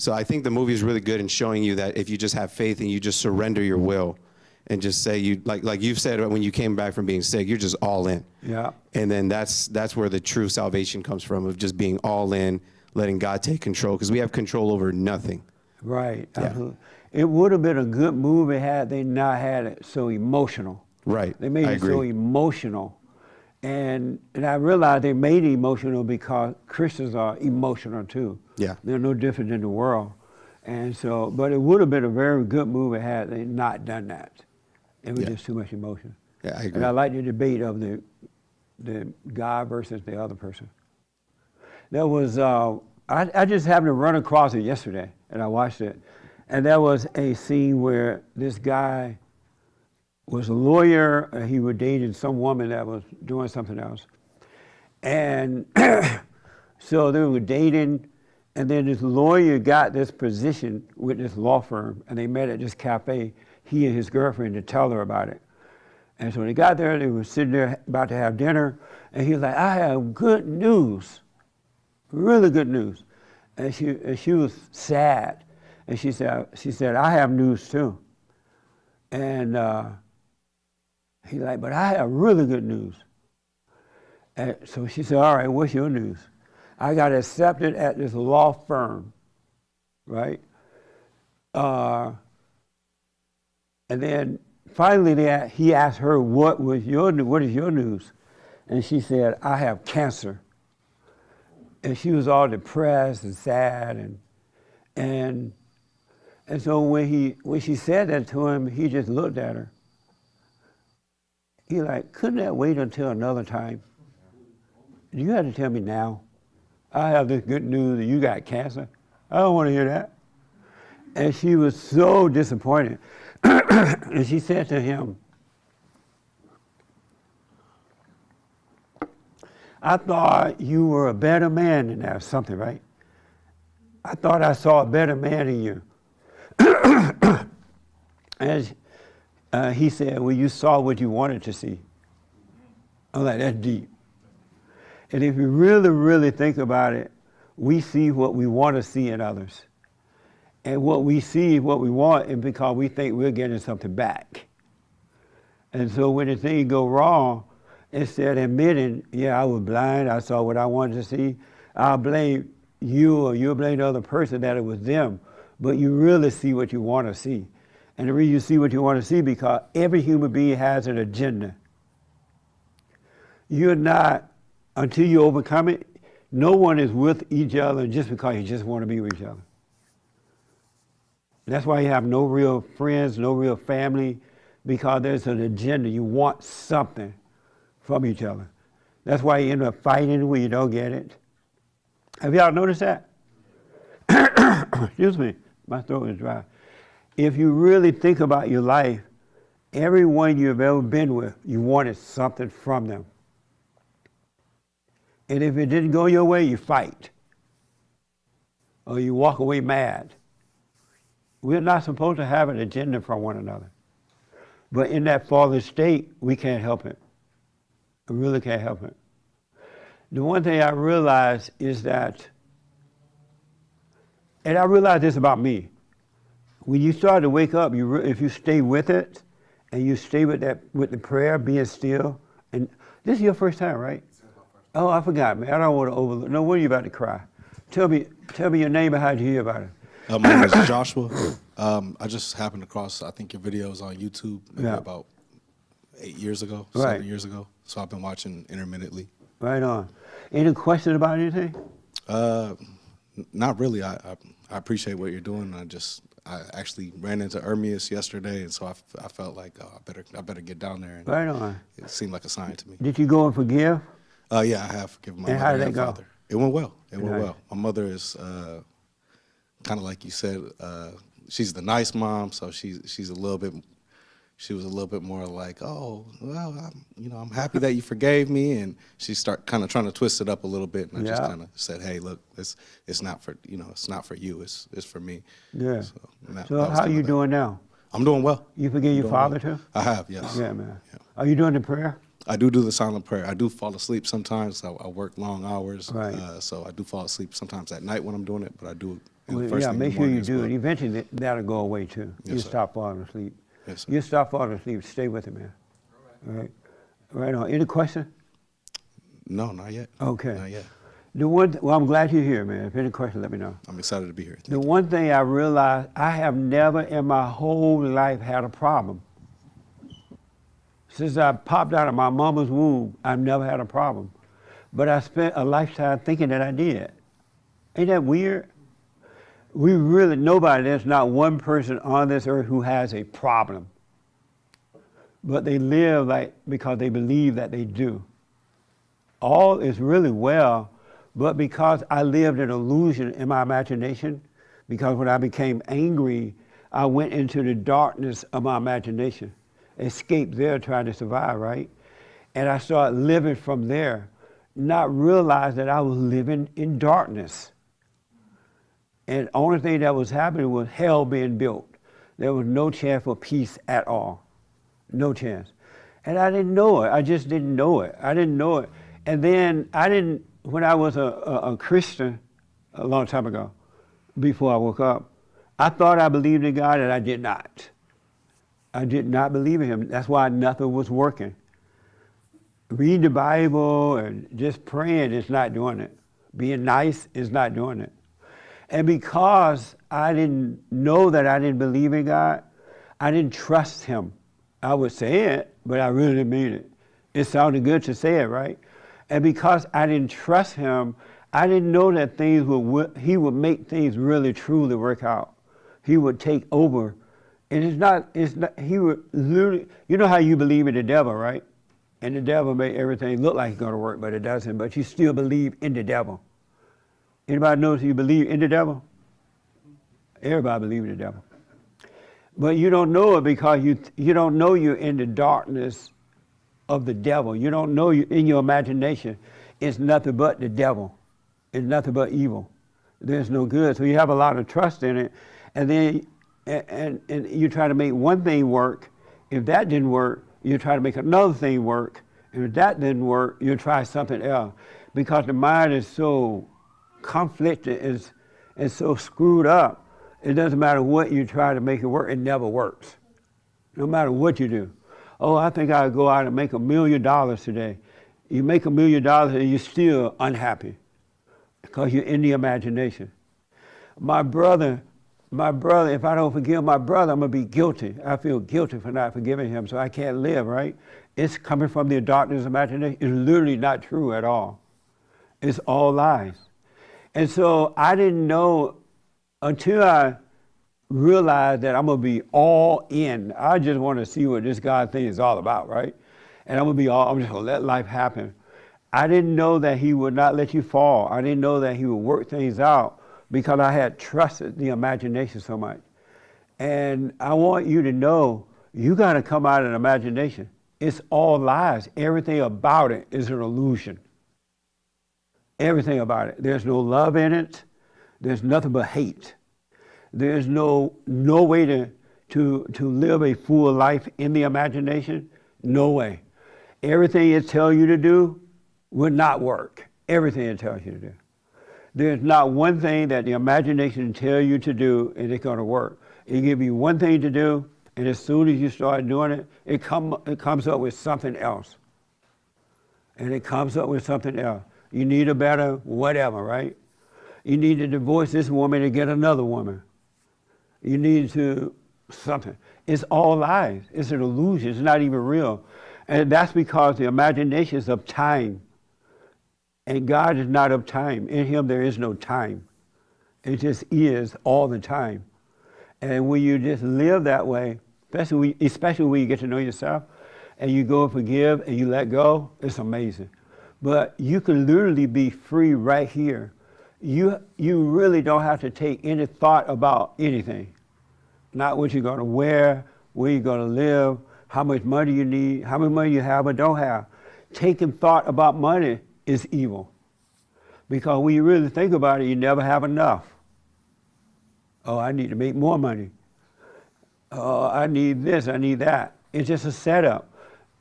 So I think the movie is really good in showing you that if you just have faith and you just surrender your will and just say, you like you've said when you came back from being sick, you're just all in. Yeah. And then that's where the true salvation comes from, of just being all in, letting God take control, because we have control over nothing. Right. Yeah. Absolutely. It would have been a good movie had they not had it so emotional. Right. They made I it so agree. emotional. And I realized they made it emotional because Christians are emotional too. Yeah. They're no different than the world. And so, but it would have been a very good movie had they not done that. It was Yeah. just too much emotion. Yeah, I agree. And I like the debate of the guy versus the other person. There was, I just happened to run across it yesterday, and I watched it. And there was a scene where this guy was a lawyer, and he was dating some woman that was doing something else. And so they were dating, and then this lawyer got this position with this law firm, and they met at this cafe, he and his girlfriend, to tell her about it. And so when they got there, they were sitting there about to have dinner, and he was like, I have good news, really good news. And she was sad. And she said, I have news too. And he's like, but I have really good news. And so she said, all right, what's your news? I got accepted at this law firm, right? And then finally he asked her, what is your news? And she said, I have cancer. And she was all depressed and sad, and so when she said that to him, he just looked at her. He like, couldn't that wait until another time? You had to tell me now. I have this good news that you got cancer. I don't want to hear that. And she was so disappointed. And she said to him, I thought you were a better man than that, or something, right? I thought I saw a better man in you. And he said, well, you saw what you wanted to see. I'm like, that's deep. And if you really, really think about it, we see what we want to see in others. And what we see, what we want, is because we think we're getting something back. And so when the thing go wrong, instead of admitting, yeah, I was blind, I saw what I wanted to see, I'll blame you or you'll blame the other person that it was them. But you really see what you want to see. And the reason you see what you want to see because every human being has an agenda. You're not, until you overcome it, no one is with each other just because you just want to be with each other. That's why you have no real friends, no real family, because there's an agenda. You want something from each other. That's why you end up fighting when you don't get it. Have y'all noticed that? Excuse me, my throat is dry. If you really think about your life, everyone you've ever been with, you wanted something from them. And if it didn't go your way, you fight. Or you walk away mad. We're not supposed to have an agenda from one another. But in that fallen state, we can't help it. We really can't help it. The one thing I realized is that, and I realized this about me, when you start to wake up, if you stay with it, and you stay with the prayer, being still, and this is your first time, right? Oh, I forgot, man. I don't want to overlook. No, when are you about to cry? Tell me your name and how'd you hear about it? My name is Joshua. I just happened across, I think, your videos on YouTube maybe about 8 years ago, 7 years ago. So I've been watching intermittently. Right on. Any questions about anything? Not really. I appreciate what you're doing. I actually ran into Ermias yesterday, and so I felt like I better get down there. And right on. It seemed like a sign to me. Did you go and forgive? Yeah, I have forgiven my mother how did that go? father. It went well. It went well. My mother is kind of like you said. She's the nice mom, so she was a little bit more like, oh, well, I'm happy that you forgave me, and she started kind of trying to twist it up a little bit, and I just kind of said, hey, look, it's not for you, it's for me. Yeah. So how are you doing now? I'm doing well. You forgive your father too? I have, yes. Yeah, man. Yeah. Are you doing the prayer? I do the silent prayer. I do fall asleep sometimes. I work long hours, Right. so I do fall asleep sometimes at night when I'm doing it. But I do it Well, first yeah, thing in make the sure morning you as do well. it. Eventually, that'll go away too. Yes, You sir. stop falling asleep. Yes, sir. You stop falling asleep. Stay with it, man. All right. Right on. Any question? No, not yet. Okay. Not yet. Well, I'm glad you're here, man. If any questions, let me know. I'm excited to be here. The one thing I realized, I have never in my whole life had a problem. Since I popped out of my mama's womb, I've never had a problem. But I spent a lifetime thinking that I did. Ain't that weird? There's not one person on this earth who has a problem. But they live because they believe that they do. All is really well, but because I lived an illusion in my imagination, because when I became angry, I went into the darkness of my imagination, escaped there trying to survive, right? And I started living from there, not realize that I was living in darkness. And the only thing that was happening was hell being built. There was no chance for peace at all. No chance. And I didn't know it. I just didn't know it. I didn't know it. And then when I was a Christian a long time ago, before I woke up, I thought I believed in God and I did not. I did not believe in him. That's why nothing was working. Reading the Bible and just praying is not doing it. Being nice is not doing it. And because I didn't know that I didn't believe in God, I didn't trust him. I would say it, but I really didn't mean it. It sounded good to say it, right? And because I didn't trust him, I didn't know that he would make things really truly work out. He would take over. And he would literally, you know how you believe in the devil, right? And the devil make everything look like it's gonna work, but it doesn't, but you still believe in the devil. Anybody notice you believe in the devil? Everybody believes in the devil. But you don't know it because you don't know you're in the darkness of the devil. You don't know you in your imagination. It's nothing but the devil. It's nothing but evil. There's no good. So you have a lot of trust in it. And then and you try to make one thing work. If that didn't work, you try to make another thing work. And if that didn't work, you try something else. Because the mind is so conflicted, is so screwed up. It doesn't matter what you try to make it work, it never works. No matter what you do. Oh, I think I'll go out and make $1 million today. You make $1 million and you're still unhappy because you're in the imagination. My brother, if I don't forgive my brother, I'm gonna be guilty. I feel guilty for not forgiving him, so I can't live, right? It's coming from the darkness of imagination. It's literally not true at all. It's all lies. And so I didn't know until I realized that I'm gonna be all in. I just want to see what this God thing is all about, right? And I'm just gonna let life happen. I didn't know that he would not let you fall. I didn't know that he would work things out because I had trusted the imagination so much. And I want you to know, you gotta come out of the imagination. It's all lies. Everything about it is an illusion. Everything about it. There's no love in it. There's nothing but hate. There's no way to live a full life in the imagination. No way. Everything it tells you to do will not work. Everything it tells you to do. There's not one thing that the imagination tells you to do and it's going to work. It gives you one thing to do, and as soon as you start doing it, it comes up with something else. And it comes up with something else. You need a better whatever, right? You need to divorce this woman to get another woman. You need to something. It's all lies. It's an illusion. It's not even real. And that's because the imagination is of time. And God is not of time. In him there is no time. It just is all the time. And when you just live that way, especially when you get to know yourself, and you go and forgive and you let go, it's amazing. But you can literally be free right here. You really don't have to take any thought about anything. Not what you're going to wear, where you're going to live, how much money you need, how much money you have or don't have. Taking thought about money is evil. Because when you really think about it, you never have enough. Oh, I need to make more money. Oh, I need this, I need that. It's just a setup.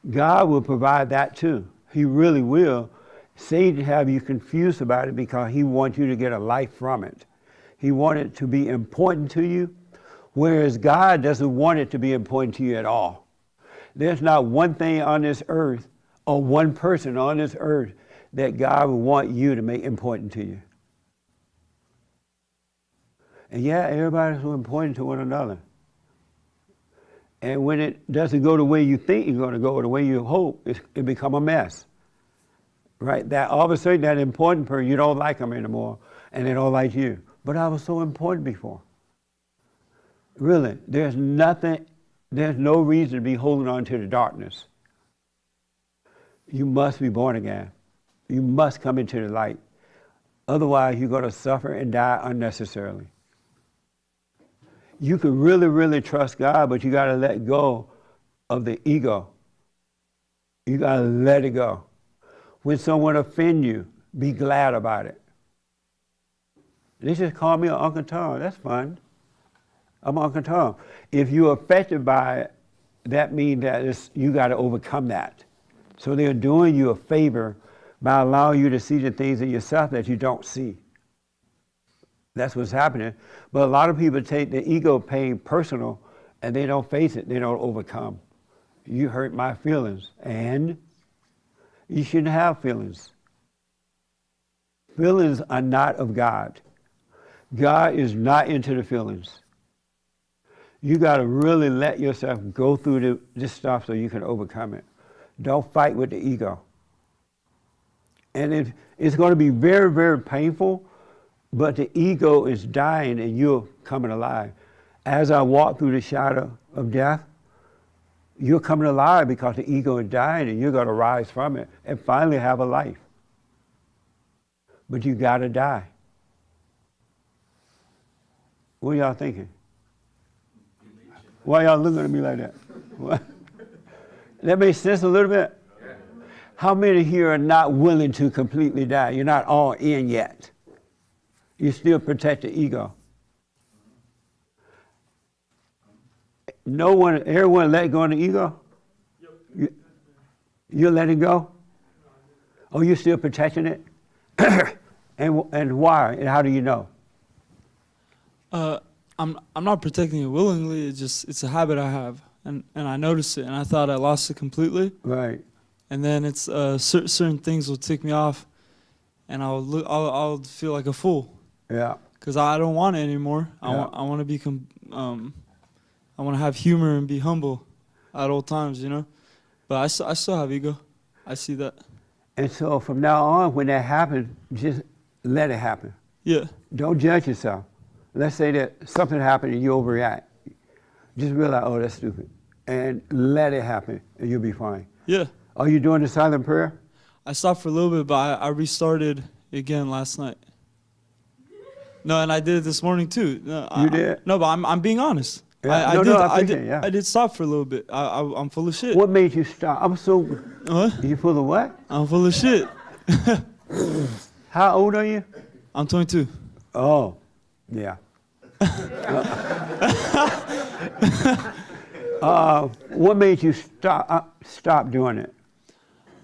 God will provide that too. He really will. Satan have you confused about it because he wants you to get a life from it. He wants it to be important to you, whereas God doesn't want it to be important to you at all. There's not one thing on this earth or one person on this earth that God would want you to make important to you. And yeah, everybody's so important to one another. And when it doesn't go the way you think it's going to go, or the way you hope, it become a mess. Right? That all of a sudden, that important person, you don't like them anymore, and they don't like you. But I was so important before. Really, there's no reason to be holding on to the darkness. You must be born again. You must come into the light. Otherwise, you're going to suffer and die unnecessarily. You can really, really trust God, but you got to let go of the ego. You got to let it go. When someone offends you, be glad about it. They just call me Uncle Tom. That's fun. I'm Uncle Tom. If you're affected by it, that means that you got to overcome that. So they're doing you a favor by allowing you to see the things in yourself that you don't see. That's what's happening. But a lot of people take the ego pain personal and they don't face it. They don't overcome. You hurt my feelings. And you shouldn't have feelings. Feelings are not of God. God is not into the feelings. You got to really let yourself go through this stuff so you can overcome it. Don't fight with the ego. And it's going to be very, very painful, but the ego is dying and you're coming alive. As I walk through the shadow of death, you're coming alive because the ego is dying and you're going to rise from it and finally have a life. But you got to die. What are y'all thinking? Why y'all looking at me like that? What? That makes sense a little bit? How many here are not willing to completely die? You're not all in yet. You still protect the ego. Everyone let go of the ego? You let it go? Oh, you're still protecting it? and why? And how do you know? I'm not protecting it willingly. It's a habit I have, and I noticed it, and I thought I lost it completely. Right. And then it's certain things will tick me off, and I'll feel like a fool. Yeah. Because I don't want it anymore. I want to I want to have humor and be humble at all times, you know. But I still have ego. I see that. And so from now on, when that happens, just let it happen. Yeah. Don't judge yourself. Let's say that something happened and you overreact. Just realize, oh, that's stupid. And let it happen, and you'll be fine. Yeah. Are you doing the silent prayer? I stopped for a little bit, but I restarted again last night. No, and I did it this morning too. No, You did? No, but I'm being honest. Yeah. I did stop for a little bit. I'm full of shit. What made you stop? I'm so... What? You full of what? I'm full of shit. How old are you? I'm 22. Oh, yeah. What made you stop doing it?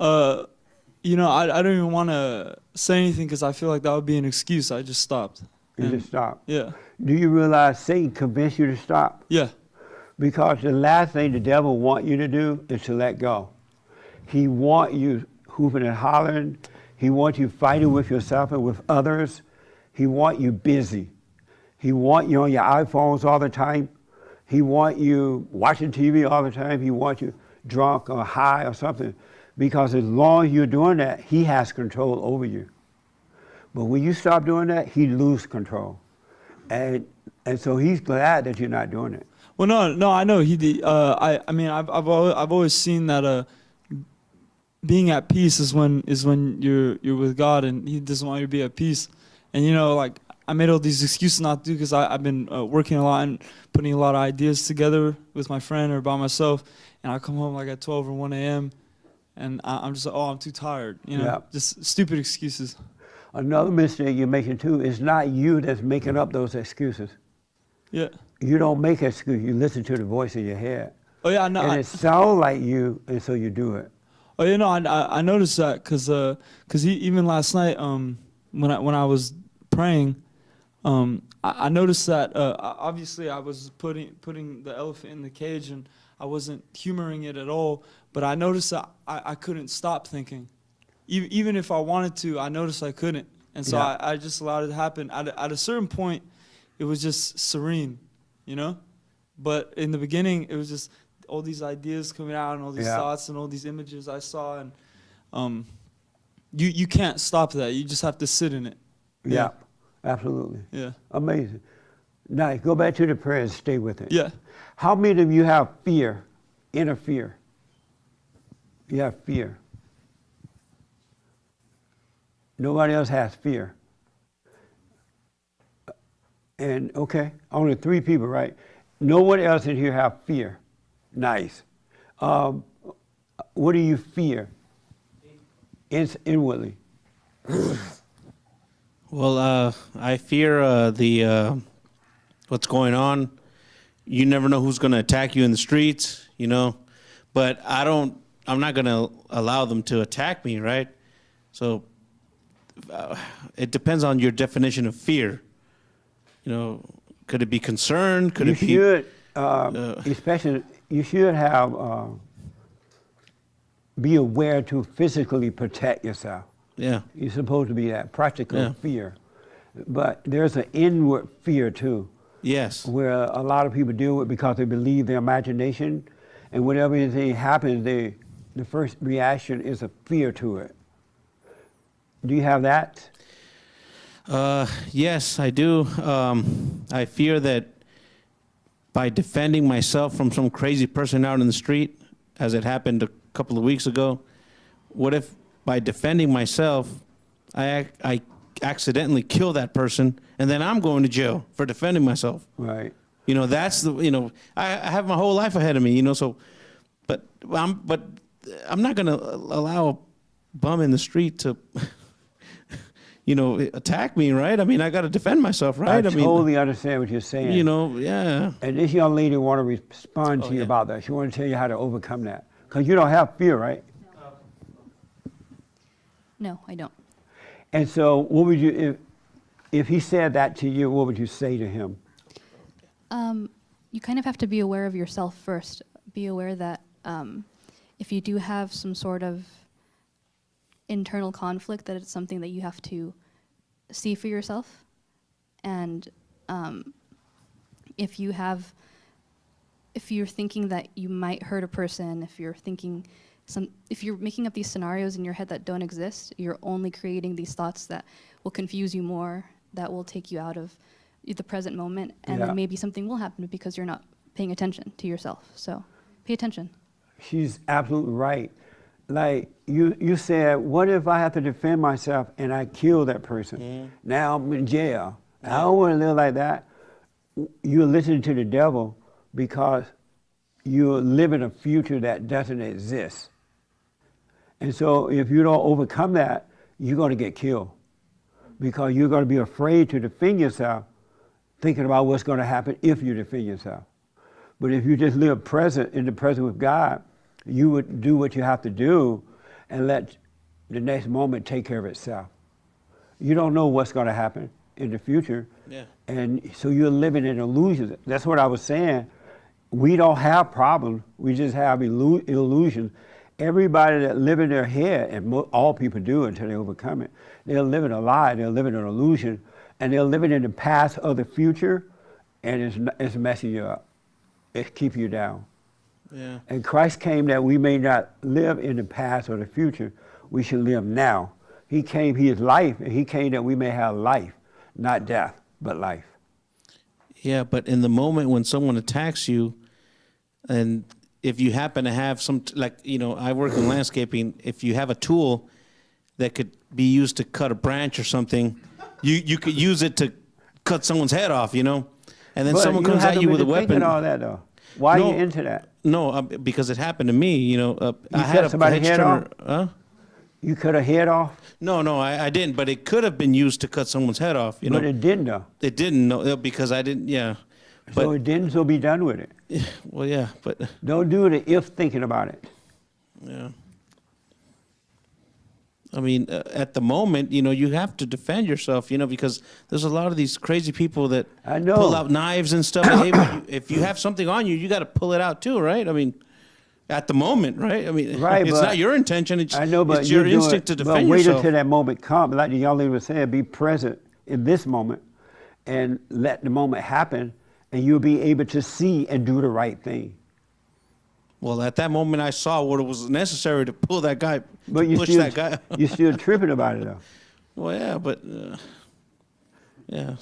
You know, I don't even want to say anything because I feel like that would be an excuse. I just stopped. You just stopped? Yeah. Do you realize Satan convinced you to stop? Yeah. Because the last thing the devil wants you to do is to let go. He wants you hooping and hollering. He wants you fighting with yourself and with others. He wants you busy. He wants you on your iPhones all the time. He wants you watching TV all the time. He wants you drunk or high or something. Because as long as you're doing that, he has control over you. But when you stop doing that, he loses control. And so he's glad that you're not doing it. Well, no, I know he did. I mean, I've always seen that being at peace is when you're with God, and He doesn't want you to be at peace. And you know, like I made all these excuses not to do because I've been working a lot and putting a lot of ideas together with my friend or by myself, and I come home like at 12 or 1 a.m. and I'm just like, oh, I'm too tired. You know, Yeah. just stupid excuses. Another mistake you're making too is not you that's making up those excuses. Yeah. You don't make excuses. You listen to the voice in your head. Oh yeah, I know. And it sounds like you, and so you do it. Oh, you know, I noticed that because even last night, when I was praying, I noticed that obviously I was putting the elephant in the cage and I wasn't humoring it at all. But I noticed that I couldn't stop thinking, even if I wanted to. I noticed I couldn't, and so Yeah. I just allowed it to happen. At a certain point, it was just serene, you know. But in the beginning, it was just all these ideas coming out and all these Yeah. thoughts and all these images I saw, and you can't stop that. You just have to sit in it. Yeah, absolutely. Yeah. Amazing. Now, go back to the prayer and stay with it. Yeah. How many of you have fear, inner fear? You have fear. Nobody else has fear. And, okay, only 3 people, right? No one else in here have fear. Nice. What do you fear? Inwardly. Well, I fear the what's going on. You never know who's going to attack you in the streets, you know. But I'm not going to allow them to attack me, right? So it depends on your definition of fear. You know, could it be concern? Could it be? You should, especially, you should have be aware to physically protect yourself. Yeah. You're supposed to be that practical Yeah. fear. But there's an inward fear too. Yes. Where a lot of people deal with because they believe their imagination, and whenever anything happens, the first reaction is a fear to it. Do you have that? Yes, I do. I fear that by defending myself from some crazy person out in the street, as it happened a couple of weeks ago, what if by defending myself, I accidentally kill that person, and then I'm going to jail for defending myself? Right. You know, that's the, you know, I have my whole life ahead of me, you know, so, but I'm not going to allow a bum in the street to, you know, attack me, right? I mean, I got to defend myself, right? I totally understand what you're saying. You know, yeah. And this young lady want to respond to you about that. She want to tell you how to overcome that. Because you don't have fear, right? No, I don't. And so what would you, if he said that to you, what would you say to him? You kind of have to be aware of yourself first. Be aware that if you do have some sort of internal conflict, that it's something that you have to see for yourself. And if you're thinking that you might hurt a person, if you're making up these scenarios in your head that don't exist, you're only creating these thoughts that will confuse you more, that will take you out of the present moment, and then maybe something will happen because you're not paying attention to yourself. So pay attention. She's absolutely right. Like you said, what if I have to defend myself and I kill that person? Mm-hmm. Now I'm in jail. I don't want to live like that. You're listening to the devil because you're living a future that doesn't exist. And so if you don't overcome that, you're going to get killed because you're going to be afraid to defend yourself, thinking about what's going to happen if you defend yourself. But if you just live in the present with God, you would do what you have to do and let the next moment take care of itself. You don't know what's going to happen in the future. Yeah. And so you're living in illusions. That's what I was saying. We don't have problems. We just have illusions. Everybody that live in their head, and all people do until they overcome it, they're living a lie, they're living an illusion, and they're living in the past or the future, and it's messing you up. It's keeping you down. Yeah. And Christ came that we may not live in the past or the future. We should live now. He came, he is life, and he came that we may have life, not death, but life. Yeah, but in the moment when someone attacks you, and if you happen to have I work in landscaping, if you have a tool that could be used to cut a branch or something, you could use it to cut someone's head off, you know? And then But someone comes at you with a weapon. All that, though. Why are you into that? No, because it happened to me, you know. I cut had a somebody's head trimmer. off? You cut a head off? No, I didn't, but it could have been used to cut someone's head off, you know. But it didn't, though. It didn't, no, because I didn't, yeah. So it didn't, so be done with it. Well, yeah, but Don't do the if thinking about it. yeah. I mean, at the moment, you have to defend yourself, because there's a lot of these crazy people that I know. pull out knives and stuff. Hey, if you have something on you, you got to pull it out too, right? I mean, at the moment, right? I mean, Right, it's but not your intention. It's, I know, but it's your you're doing- instinct to but defend wait yourself. until that moment comes. Like the young lady was saying, be present in this moment and let the moment happen, and you'll be able to see and do the right thing. Well, at that moment, I saw what was necessary to pull that guy, But to you push still, that guy. you're still tripping about it, though. Well, yeah, but yeah,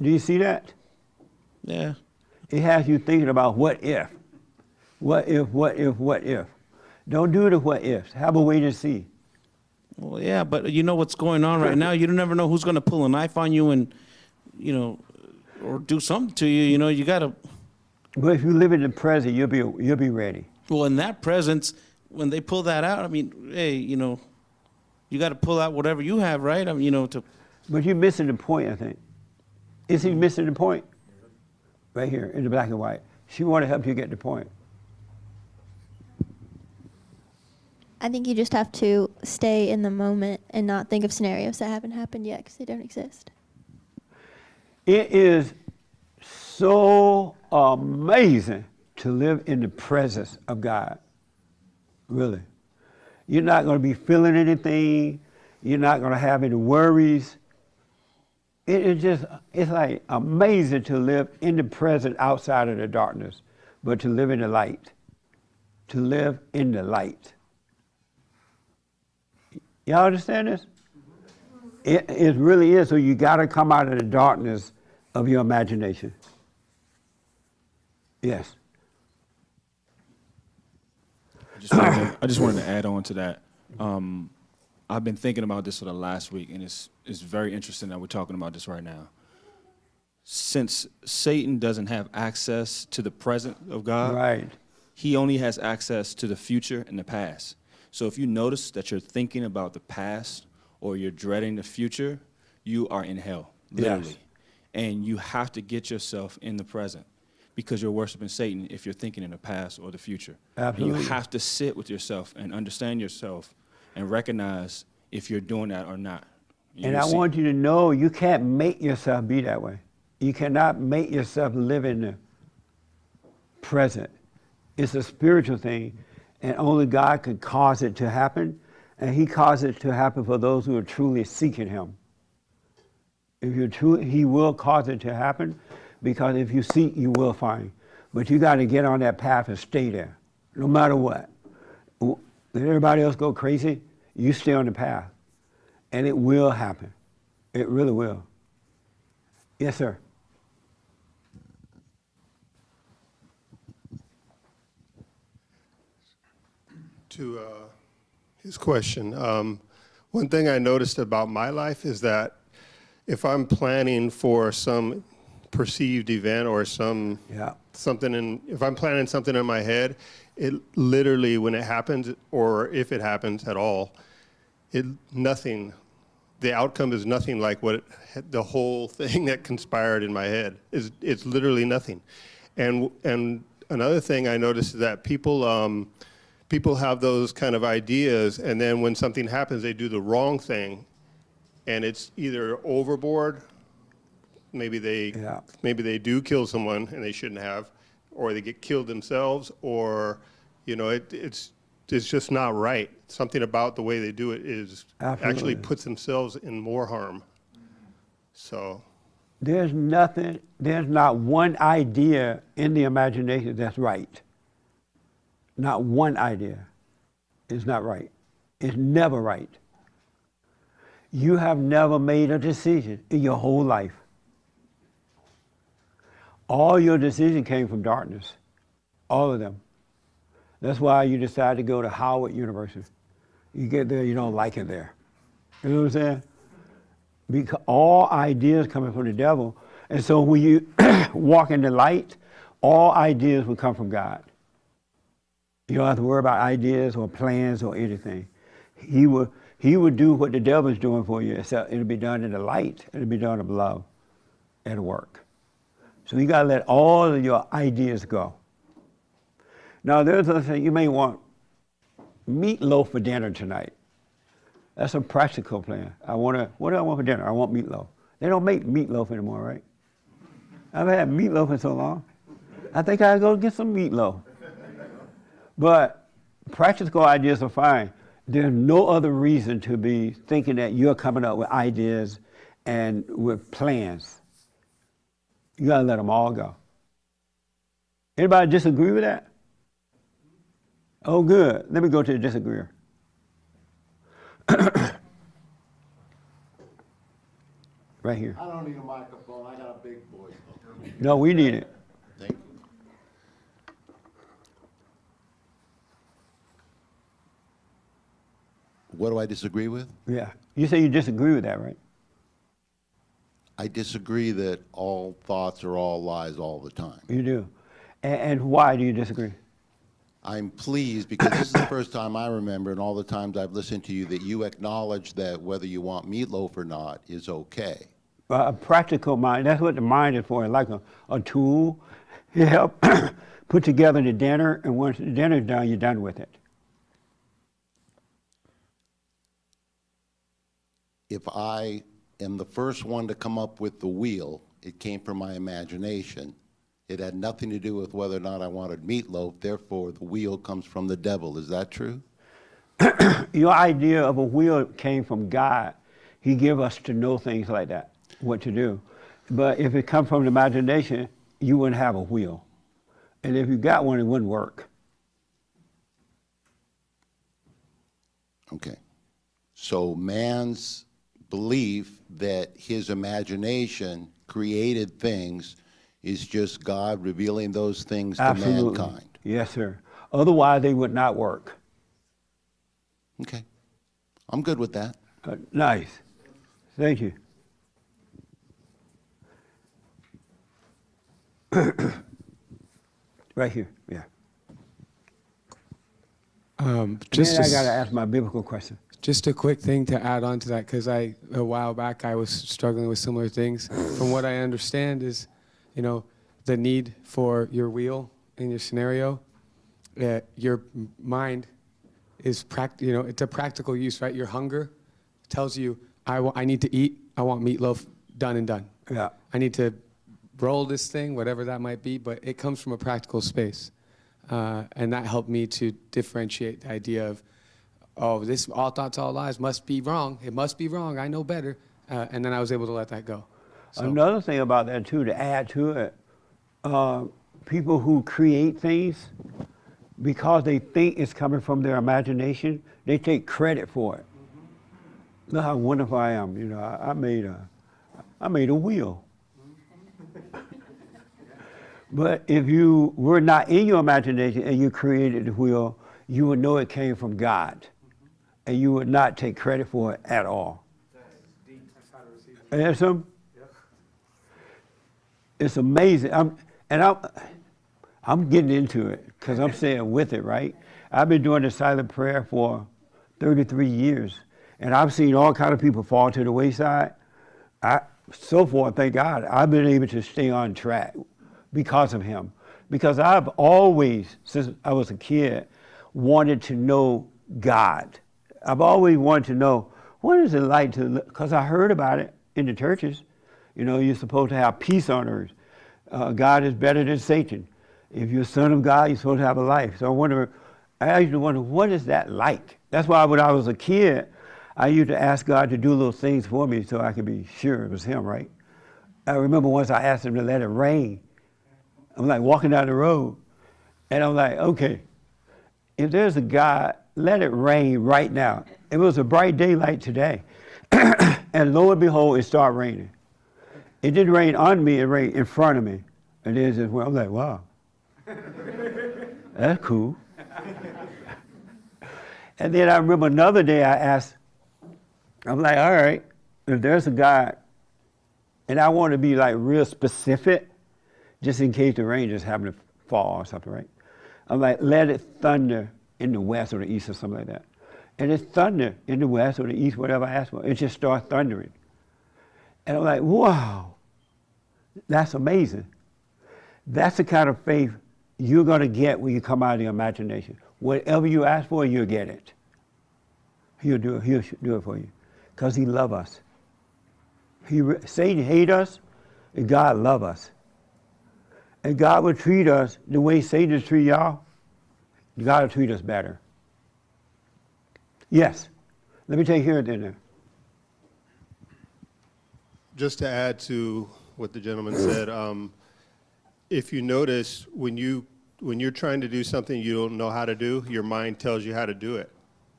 Do you see that? yeah. It has you thinking about what if. What if, what if, what if. Don't do the what ifs. Have a wait and see. Well, yeah, but you know what's going on right now. You don't never know who's going to pull a knife on you and, or do something to you. You got to. But if you live in the present, you'll be ready. Well, in that presence, when they pull that out, I mean, hey, you got to pull out whatever you have, right? I mean, to. But you're missing the point, I think. Is he missing the point? Right here in the black and white. She want to help you get the point. I think you just have to stay in the moment and not think of scenarios that haven't happened yet because they don't exist. It is so amazing to live in the presence of God. Really. You're not going to be feeling anything. You're not going to have any worries. It's like amazing to live in the present outside of the darkness, but to live in the light. To live in the light. Y'all understand this? It really is. So you got to come out of the darkness of your imagination. Yes. I just wanted to add on to that. I've been thinking about this for the last week, and it's very interesting that we're talking about this right now. Since Satan doesn't have access to the present of God, right, he only has access to the future and the past. So if you notice that you're thinking about the past or you're dreading the future, you are in hell, literally. Yes. And you have to get yourself in the present because you're worshiping Satan if you're thinking in the past or the future. Absolutely. And you have to sit with yourself and understand yourself and recognize if you're doing that or not. And I want you to know you can't make yourself be that way. You cannot make yourself live in the present. It's a spiritual thing, and only God can cause it to happen, and he causes it to happen for those who are truly seeking him. If you're true, he will cause it to happen, because if you seek, you will find. But you got to get on that path and stay there, no matter what. Let everybody else go crazy, you stay on the path, and it will happen. It really will. Yes, sir. To his question, one thing I noticed about my life is that if I'm planning for some perceived event or if I'm planning something in my head, it literally, when it happens, or if it happens at all, the outcome is nothing like the whole thing that conspired in my head. It's literally nothing. And another thing I noticed is that people have those kind of ideas, and then when something happens, they do the wrong thing, and it's either overboard. Maybe they do kill someone and they shouldn't have, or they get killed themselves, or it's just not right. Something about the way they do it actually puts themselves in more harm. So there's not one idea in the imagination that's right. Not one idea is not right. It's never right. You have never made a decision in your whole life. All your decisions came from darkness. All of them. That's why you decide to go to Howard University. You get there, you don't like it there. You know what I'm saying? Because all ideas coming from the devil. And so when you walk in the light, all ideas will come from God. You don't have to worry about ideas or plans or anything. He will do what the devil is doing for you, except it'll be done in the light. It'll be done of love and work. So you gotta let all of your ideas go. Now there's a thing, you may want meatloaf for dinner tonight. That's a practical plan. What do I want for dinner? I want meatloaf. They don't make meatloaf anymore, right? I've had meatloaf in so long. I think I'll go get some meatloaf. But practical ideas are fine. There's no other reason to be thinking that you're coming up with ideas and with plans. You gotta let them all go. Anybody disagree with that? Oh, good. Let me go to the disagreeer. Right here. I don't need a microphone. I got a big voice. No, we need it. Thank you. What do I disagree with? Yeah. You say you disagree with that, right? I disagree that all thoughts are all lies all the time. You do. And why do you disagree? I'm pleased because this is the first time I remember in all the times I've listened to you that you acknowledge that whether you want meatloaf or not is okay. A practical mind, that's what the mind is for, like a tool. You help put together the dinner, and once the dinner's done, you're done with it. If I am the first one to come up with the wheel, it came from my imagination. It had nothing to do with whether or not I wanted meatloaf, therefore the wheel comes from the devil. Is that true? Your idea of a wheel came from God. He gave us to know things like that, what to do. But if it comes from the imagination, you wouldn't have a wheel. And if you got one, it wouldn't work. Okay. So man's belief that his imagination created things is just God revealing those things Absolutely. to mankind. Yes, sir. Otherwise, they would not work. Okay. I'm good with that. Nice. Thank you. Right here, yeah. Just Then I got to ask my biblical question. Just a quick thing to add on to that, because a while back I was struggling with similar things. From what I understand is, the need for your wheel in your scenario, your mind is it's a practical use, right? Your hunger tells you, I need to eat, I want meatloaf, done and done. Yeah. I need to roll this thing, whatever that might be, but it comes from a practical space. And that helped me to differentiate the idea of, oh, this all thoughts, all lies must be wrong. It must be wrong. I know better. And then I was able to let that go. So. Another thing about that, too, to add to it, people who create things, because they think it's coming from their imagination, they take credit for it. Look how wonderful I am. I made a wheel. But if you were not in your imagination and you created the wheel, you would know it came from God. And you would not take credit for it at all. And that's it's amazing. I'm getting into it because I'm saying with it, right? I've been doing the silent prayer for 33 years, and I've seen all kind of people fall to the wayside. So far, thank God, I've been able to stay on track because of him. Because I've always, since I was a kid, wanted to know God. I've always wanted to know, what is it like to, because I heard about it in the churches. You're supposed to have peace on earth. God is better than Satan. If you're a son of God, you're supposed to have a life. So I used to wonder, what is that like? That's why when I was a kid, I used to ask God to do little things for me so I could be sure it was him, right? I remember once I asked him to let it rain. I'm like walking down the road, and I'm like, okay, if there's a God, let it rain right now. It was a bright daylight today, and lo and behold, it started raining. It didn't rain on me, it rained in front of me. And then just went, I'm like, wow, that's cool. And then I remember another day I asked, I'm like, all right, if there's a God, and I want to be like real specific, just in case the rain just happened to fall or something, right? I'm like, let it thunder in the west or the east or something like that. And it thundered in the west or the east, whatever I asked for. It just started thundering. And I'm like, wow, that's amazing. That's the kind of faith you're going to get when you come out of your imagination. Whatever you ask for, you'll get it. He'll do it for you because he loves us. Satan hates us, and God loves us. And God will treat us the way Satan is treating y'all. God will treat us better. Yes. Let me take care of it then. Just to add to what the gentleman said, if you notice, when you're trying to do something you don't know how to do, your mind tells you how to do it.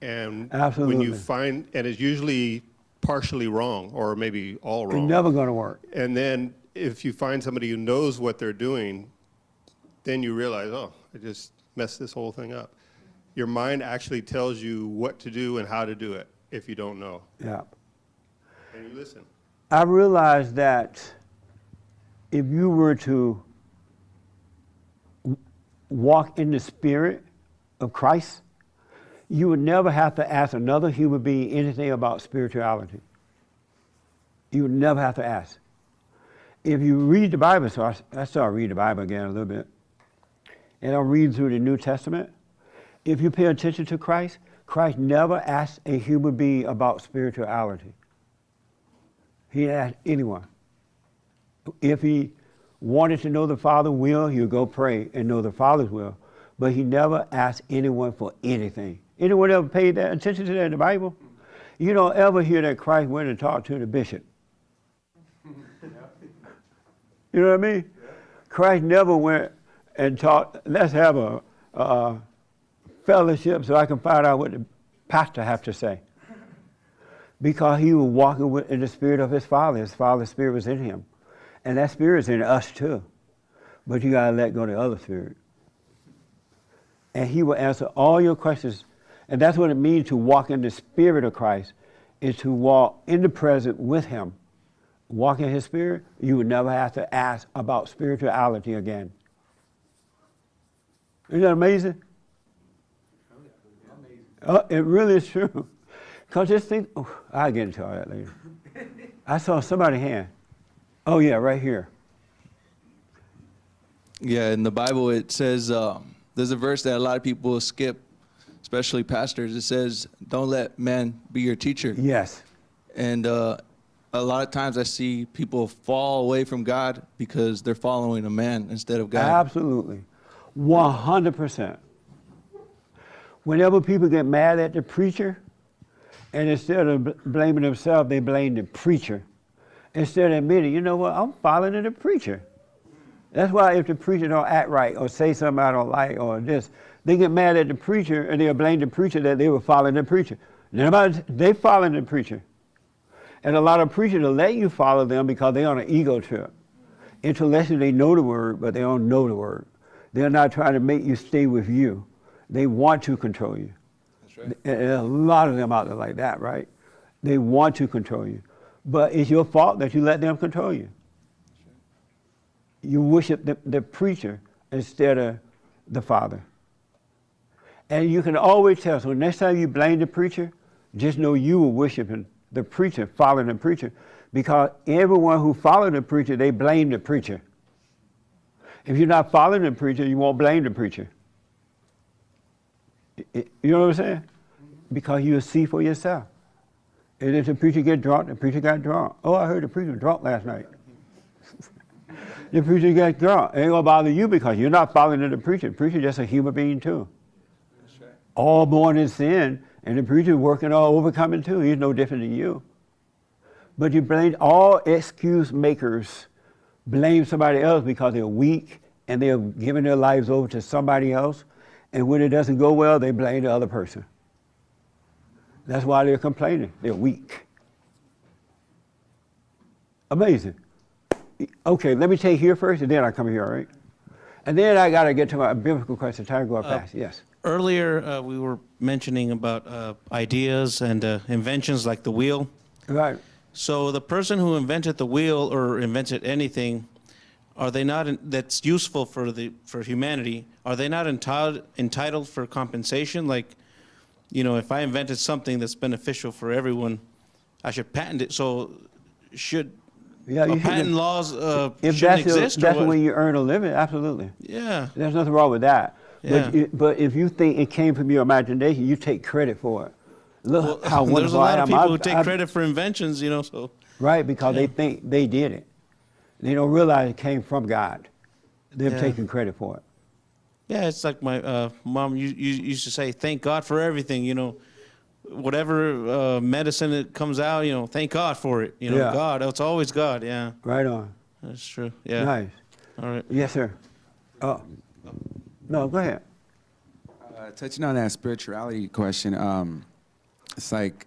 And Absolutely. when you find, and it's usually partially wrong or maybe all wrong. It's never going to work. And then if you find somebody who knows what they're doing, then you realize, oh, I just messed this whole thing up. Your mind actually tells you what to do and how to do it if you don't know. Yeah. And you listen. I realized that if you were to walk in the spirit of Christ, you would never have to ask another human being anything about spirituality. You would never have to ask. If you read the Bible, so I started reading the Bible again a little bit, and I'm reading through the New Testament. If you pay attention to Christ, Christ never asked a human being about spirituality. He didn't ask anyone. If he wanted to know the Father's will, he would go pray and know the Father's will. But he never asked anyone for anything. Anyone ever paid that attention to that in the Bible? You don't ever hear that Christ went and talked to the bishop. You know what I mean? Christ never went and taught, let's have a fellowship so I can find out what the pastor have to say. Because he was walking in the spirit of his Father. His Father's spirit was in him. And that spirit is in us too. But you got to let go of the other spirit. And he will answer all your questions. And that's what it means to walk in the spirit of Christ, is to walk in the present with him. Walk in his spirit, you would never have to ask about spirituality again. Isn't that amazing? It really is true. Because this thing, I'll get into all that later. I saw somebody's hand. Oh yeah, right here. Yeah, in the Bible it says, there's a verse that a lot of people skip, especially pastors. It says, don't let man be your teacher. Yes. And a lot of times I see people fall away from God because they're following a man instead of God. Absolutely. 100%. Whenever people get mad at the preacher, and instead of blaming themselves, they blame the preacher. Instead of admitting, you know what, I'm following the preacher. That's why if the preacher don't act right or say something I don't like or this, they get mad at the preacher and they'll blame the preacher that they were following the preacher. They following the preacher. And a lot of preachers will let you follow them because they're on an ego trip. Intellectually, they know the word, but they don't know the word. They're not trying to make you stay with you. They want to control you. That's right. And a lot of them out there like that, right? They want to control you. But it's your fault that you let them control you. You worship the preacher instead of the Father. And you can always tell. So next time you blame the preacher, just know you were worshiping the preacher, following the preacher. Because everyone who followed the preacher, they blame the preacher. If you're not following the preacher, you won't blame the preacher. You know what I'm saying? Because you'll see for yourself. And if the preacher get drunk, the preacher got drunk. Oh, I heard the preacher drunk last night. The preacher got drunk. It ain't gonna bother you because you're not following the preacher. The preacher's just a human being too. That's right. All born in sin, and the preacher's working on overcoming too. He's no different than you. But you blame all excuse makers, blame somebody else because they're weak and they're giving their lives over to somebody else. And when it doesn't go well, they blame the other person. That's why they're complaining. They're weak. Amazing. Okay, let me take here first, and then I come here, all right? And then I got to get to my biblical question. Time to go up fast. Yes. Earlier, we were mentioning about ideas and inventions like the wheel. Right. So the person who invented the wheel or invented anything, are they not that's useful for humanity? Are they not entitled for compensation? Like, you know, if I invented something that's beneficial for everyone, I should patent it. So should Yeah, you patent shouldn't- laws if shouldn't that's exist. that's or the what? way you earn a living, absolutely. Yeah. There's nothing wrong with that. Yeah. But if you think it came from your imagination, you take credit for it. Look Well, how there's wonderful a lot I of am. people who take credit for inventions, so. Right, because they think they did it. They don't realize it came from God. They're Yeah. taking credit for it. Yeah, it's like my mom used to say, thank God for everything, whatever medicine that comes out, thank God for it. Yeah. God, it's always God, yeah. Right on. That's true, yeah. Nice. All right. Yes, sir. Oh, no, go ahead. Touching on that spirituality question, it's like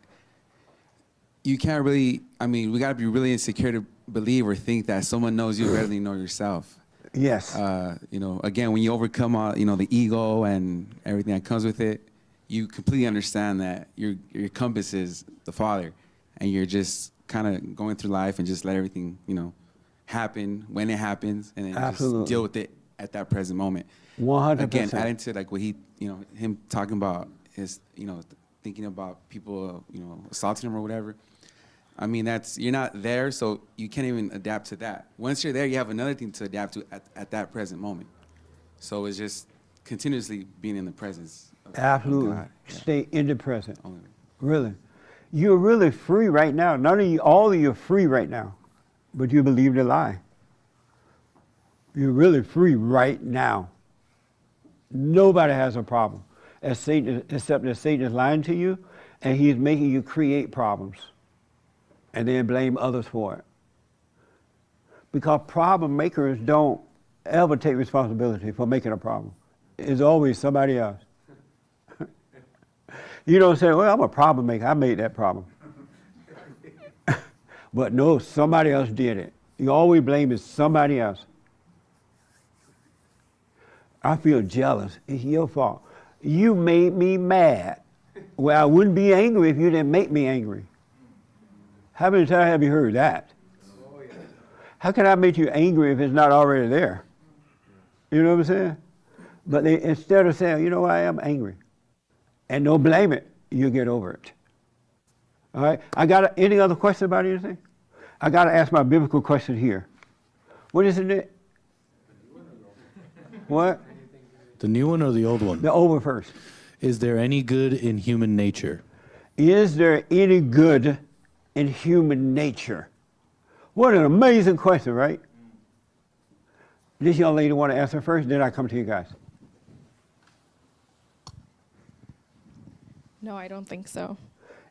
you can't really, we got to be really insecure to believe or think that someone knows you better than you know yourself. Yes. Again, when you overcome the ego and everything that comes with it, you completely understand that your compass is the Father, and you're just kind of going through life and just let everything, happen when it happens, and then Absolutely. just deal with it at that present moment. 100%. Again, adding to like what he, him talking about his, thinking about people, assaulting him or whatever. You're not there, so you can't even adapt to that. Once you're there, you have another thing to adapt to at that present moment. So it's just continuously being in the presence of Absolutely. God. Stay in the present. Only. Really. You're really free right now. None of you, all of you are free right now, but you believe the lie. You're really free right now. Nobody has a problem except that Satan is lying to you, and he's making you create problems and then blame others for it. Because problem makers don't ever take responsibility for making a problem. It's always somebody else. You don't say, well, I'm a problem maker. I made that problem. But no, somebody else did it. You always blame it somebody else. I feel jealous. It's your fault. You made me mad. Well, I wouldn't be angry if you didn't make me angry. How many times have you heard that? How can I make you angry if it's not already there? You know what I'm saying? But instead of saying, you know what, I am angry, and don't blame it, you get over it. All right? Any other question about anything? I got to ask my biblical question here. What is it? What? The new one or the old one? The old one first. Is there any good in human nature? Is there any good in human nature? What an amazing question, right? This young lady want to answer first, then I come to you guys. No, I don't think so.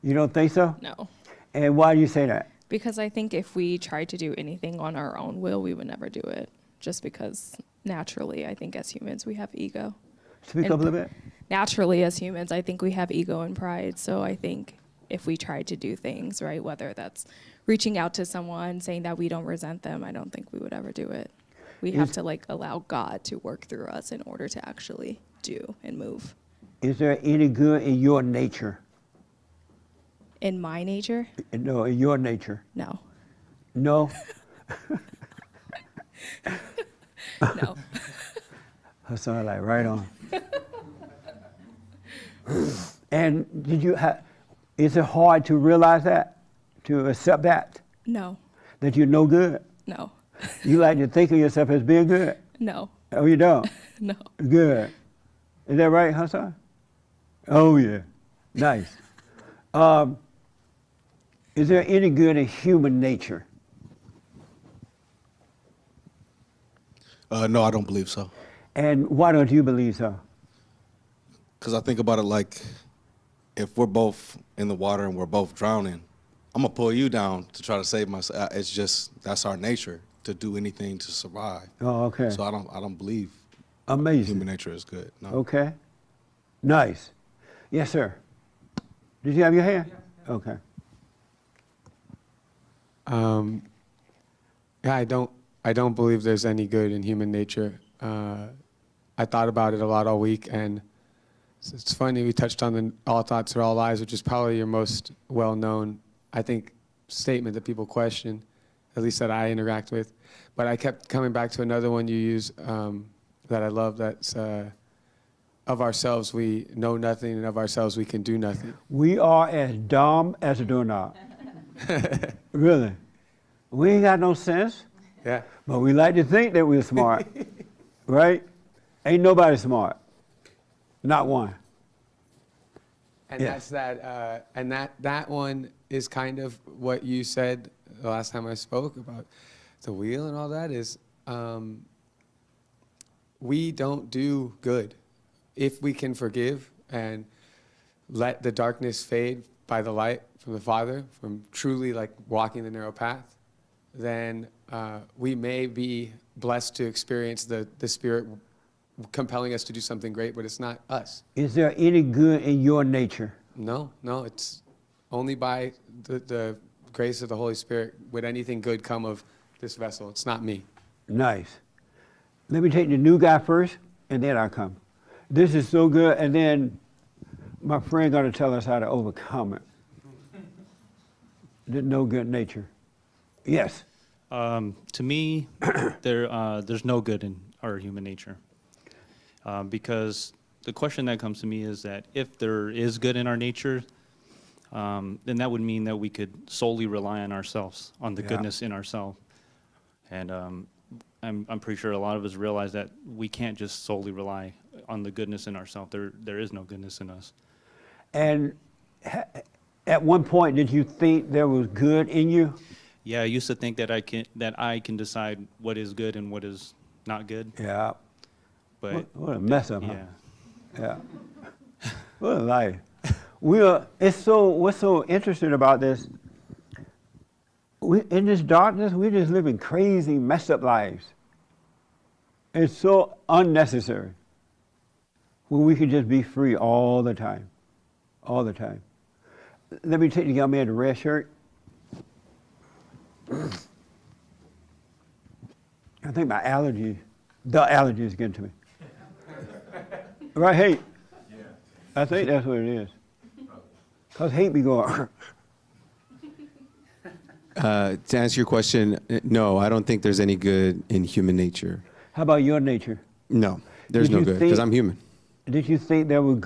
You don't think so? No. And why do you say that? Because I think if we tried to do anything on our own will, we would never do it. Just because naturally, I think as humans, we have ego. Speak up a little bit. Naturally, as humans, I think we have ego and pride. So I think if we tried to do things, right, whether that's reaching out to someone, saying that we don't resent them, I don't think we would ever do it. We have to allow God to work through us in order to actually do and move. Is there any good in your nature? In my nature? No, in your nature. No. No? No. Hassan, like, right on. And is it hard to realize that? To accept that? No. That you're no good? No. You like to think of yourself as being good? No. Oh, you don't? No. Good. Is that right, Hassan? Oh, yeah. Nice. Is there any good in human nature? No, I don't believe so. And why don't you believe so? Because I think about it like, if we're both in the water and we're both drowning, I'm gonna pull you down to try to save myself. It's just, that's our nature, to do anything to survive. Oh, okay. So I don't believe Amazing. human nature is good. No. Okay. Nice. Yes, sir. Did you have your hand? Yeah. Okay. Yeah, I don't believe there's any good in human nature. I thought about it a lot all week, and it's funny, we touched on the all thoughts are all lies, which is probably your most well-known, I think, statement that people question, at least that I interact with. But I kept coming back to another one you use that I love, that's of ourselves we know nothing, and of ourselves we can do nothing. We are as dumb as a doorknob. Really. We ain't got no sense. Yeah. But we like to think that we're smart, right? Ain't nobody smart. Not one. And Yes. that's that, and that one is kind of what you said the last time I spoke about the wheel and all that is, we don't do good. If we can forgive and let the darkness fade by the light from the Father, from truly like walking the narrow path, then we may be blessed to experience the Spirit compelling us to do something great, but it's not us. Is there any good in your nature? No, it's only by the grace of the Holy Spirit would anything good come of this vessel. It's not me. Nice. Let me take the new guy first, and then I'll come. This is so good, and then my friend going to tell us how to overcome it. The no good nature. Yes. To me, there's no good in our human nature. Because the question that comes to me is that if there is good in our nature, then that would mean that we could solely rely on ourselves, on the goodness in ourselves. And I'm pretty sure a lot of us realize that we can't just solely rely on the goodness in ourselves. There is no goodness in us. And at one point, did you think there was good in you? Yeah, I used to think that I can decide what is good and what is not good. Yeah. But what a mess up, huh? Yeah. Yeah. What a life. What's so interesting about this, in this darkness, we're just living crazy, messed up lives. It's so unnecessary. When we could just be free all the time. All the time. Let me take the young man in the red shirt. I think the allergy is getting to me. Right, hate? Yeah. I think that's what it is. Because hate be going. To answer your question, no, I don't think there's any good in human nature. How about your nature? No, there's no good, because I'm human. Did you think there was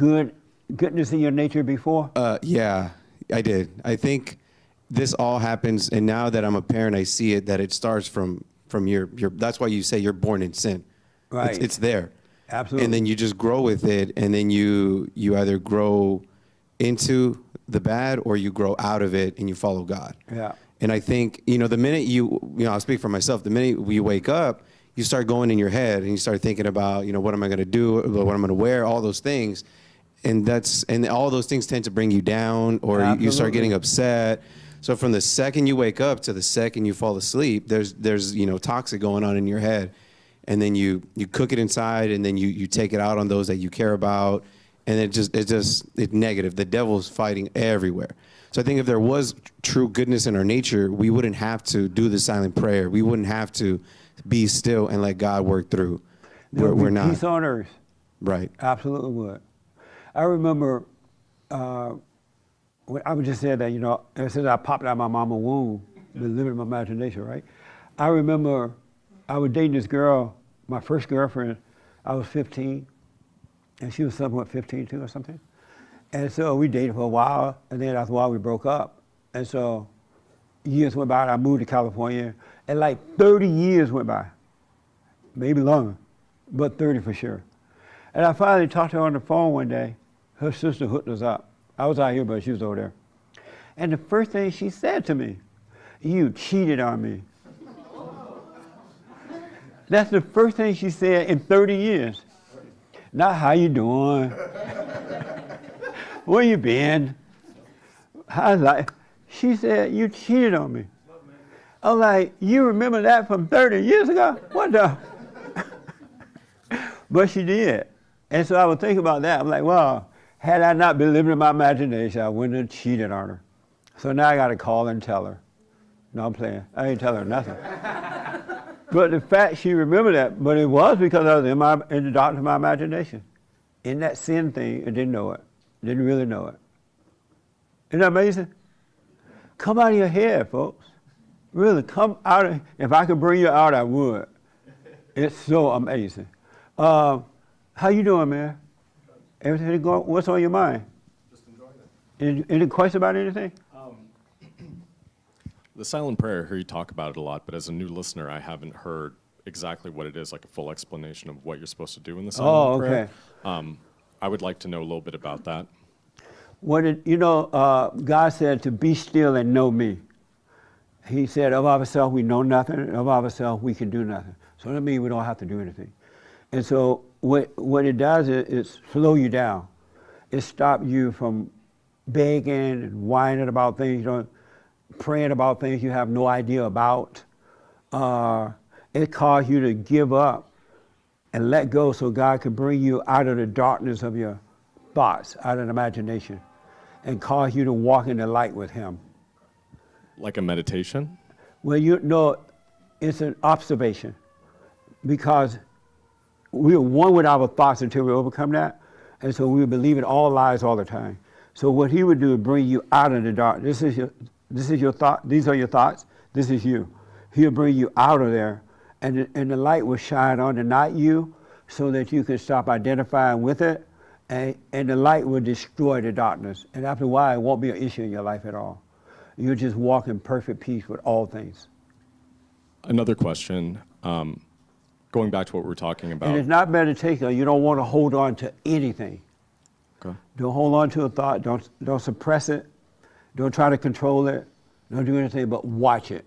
goodness in your nature before? Yeah, I did. I think this all happens, and now that I'm a parent, I see it, that it starts from your that's why you say you're born in sin. Right. It's there. Absolutely. And then you just grow with it, and then you either grow into the bad or you grow out of it and you follow God. Yeah. And I think, the minute I'll speak for myself, the minute we wake up, you start going in your head and you start thinking about, what am I going to do, what I'm going to wear, all those things. And all those things tend to bring you down, or you start getting upset. So from the second you wake up to the second you fall asleep, there's toxic going on in your head. And then you cook it inside, and then you take it out on those that you care about. And it's negative. The devil's fighting everywhere. So I think if there was true goodness in our nature, we wouldn't have to do the silent prayer. We wouldn't have to be still and let God work through. We're not. Peace on earth. Right. Absolutely would. I remember, when I would just say that, since I popped out of my mama's womb, been living in my imagination, right? I remember I was dating this girl, my first girlfriend. I was 15, and she was somewhat 15 too or something. And so we dated for a while, and then after a while we broke up. And so years went by, and I moved to California, and like 30 years went by, maybe longer, but 30 for sure. And I finally talked to her on the phone one day. Her sister hooked us up. I was out here, but she was over there. And the first thing she said to me, "You cheated on me." That's the first thing she said in 30 years. Not how you doing. Where you been? How's life? She said, "You cheated on me." I'm like, "You remember that from 30 years ago? What the?" But she did. And so I would think about that. I'm like, well, had I not been living in my imagination, I wouldn't have cheated on her. So now I got to call and tell her. No, I'm playing. I ain't telling her nothing. But the fact she remembered that, but it was because I was in the darkness of my imagination. In that sin thing, I didn't know it. Didn't really know it. Isn't that amazing? Come out of your head, folks. Really, come out of, if I could bring you out, I would. It's so amazing. How you doing, man? Everything going, what's on your mind? Just enjoying it. Any questions about anything? The silent prayer, I hear you talk about it a lot, but as a new listener, I haven't heard exactly what it is, like a full explanation of what you're supposed to do in the silent prayer. I would like to know a little bit about that. God said to be still and know me. He said, of ourselves we know nothing, of ourselves we can do nothing. So that means we don't have to do anything. And so what it does is slow you down. It stops you from begging and whining about things, praying about things you have no idea about. It causes you to give up and let go so God can bring you out of the darkness of your thoughts, out of the imagination, and cause you to walk in the light with Him. Like a meditation? Well, it's an observation, because we are one with our thoughts until we overcome that, and so we believe in all lies all the time. So what He would do is bring you out of the dark. This is your thought. These are your thoughts. This is you. He'll bring you out of there, and the light will shine on the not you, so that you can stop identifying with it, and the light will destroy the darkness. And after a while, it won't be an issue in your life at all. You'll just walk in perfect peace with all things. Another question, going back to what we were talking about. And it's not meditation. You don't want to hold on to anything. Okay. Don't hold on to a thought. Don't suppress it. Don't try to control it. Don't do anything but watch it.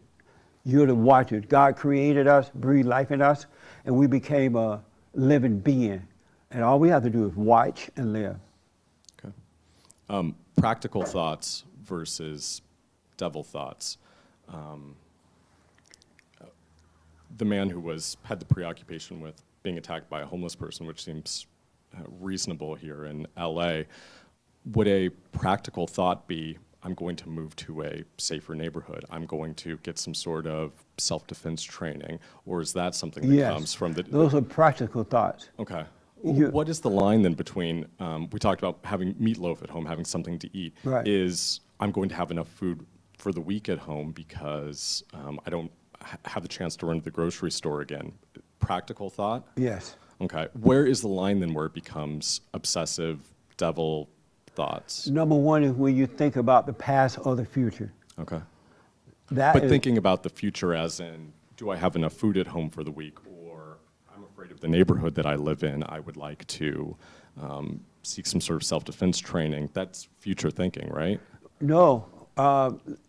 You're the watcher. God created us, breathed life in us, and we became a living being. And all we have to do is watch and live. Okay. Practical thoughts versus devil thoughts. The man who had the preoccupation with being attacked by a homeless person, which seems reasonable here in LA, would a practical thought be, I'm going to move to a safer neighborhood, I'm going to get some sort of self-defense training, or is that something that comes from the... Those are practical thoughts. Okay. What is the line then between, we talked about having meatloaf at home, having something to eat, is I'm going to have enough food for the week at home because I don't have the chance to run to the grocery store again. Practical thought? Yes. Okay. Where is the line then where it becomes obsessive devil thoughts? Number one is when you think about the past or the future. Okay. But thinking about the future as in, do I have enough food at home for the week, or I'm afraid of the neighborhood that I live in, I would like to seek some sort of self-defense training. That's future thinking, right? No.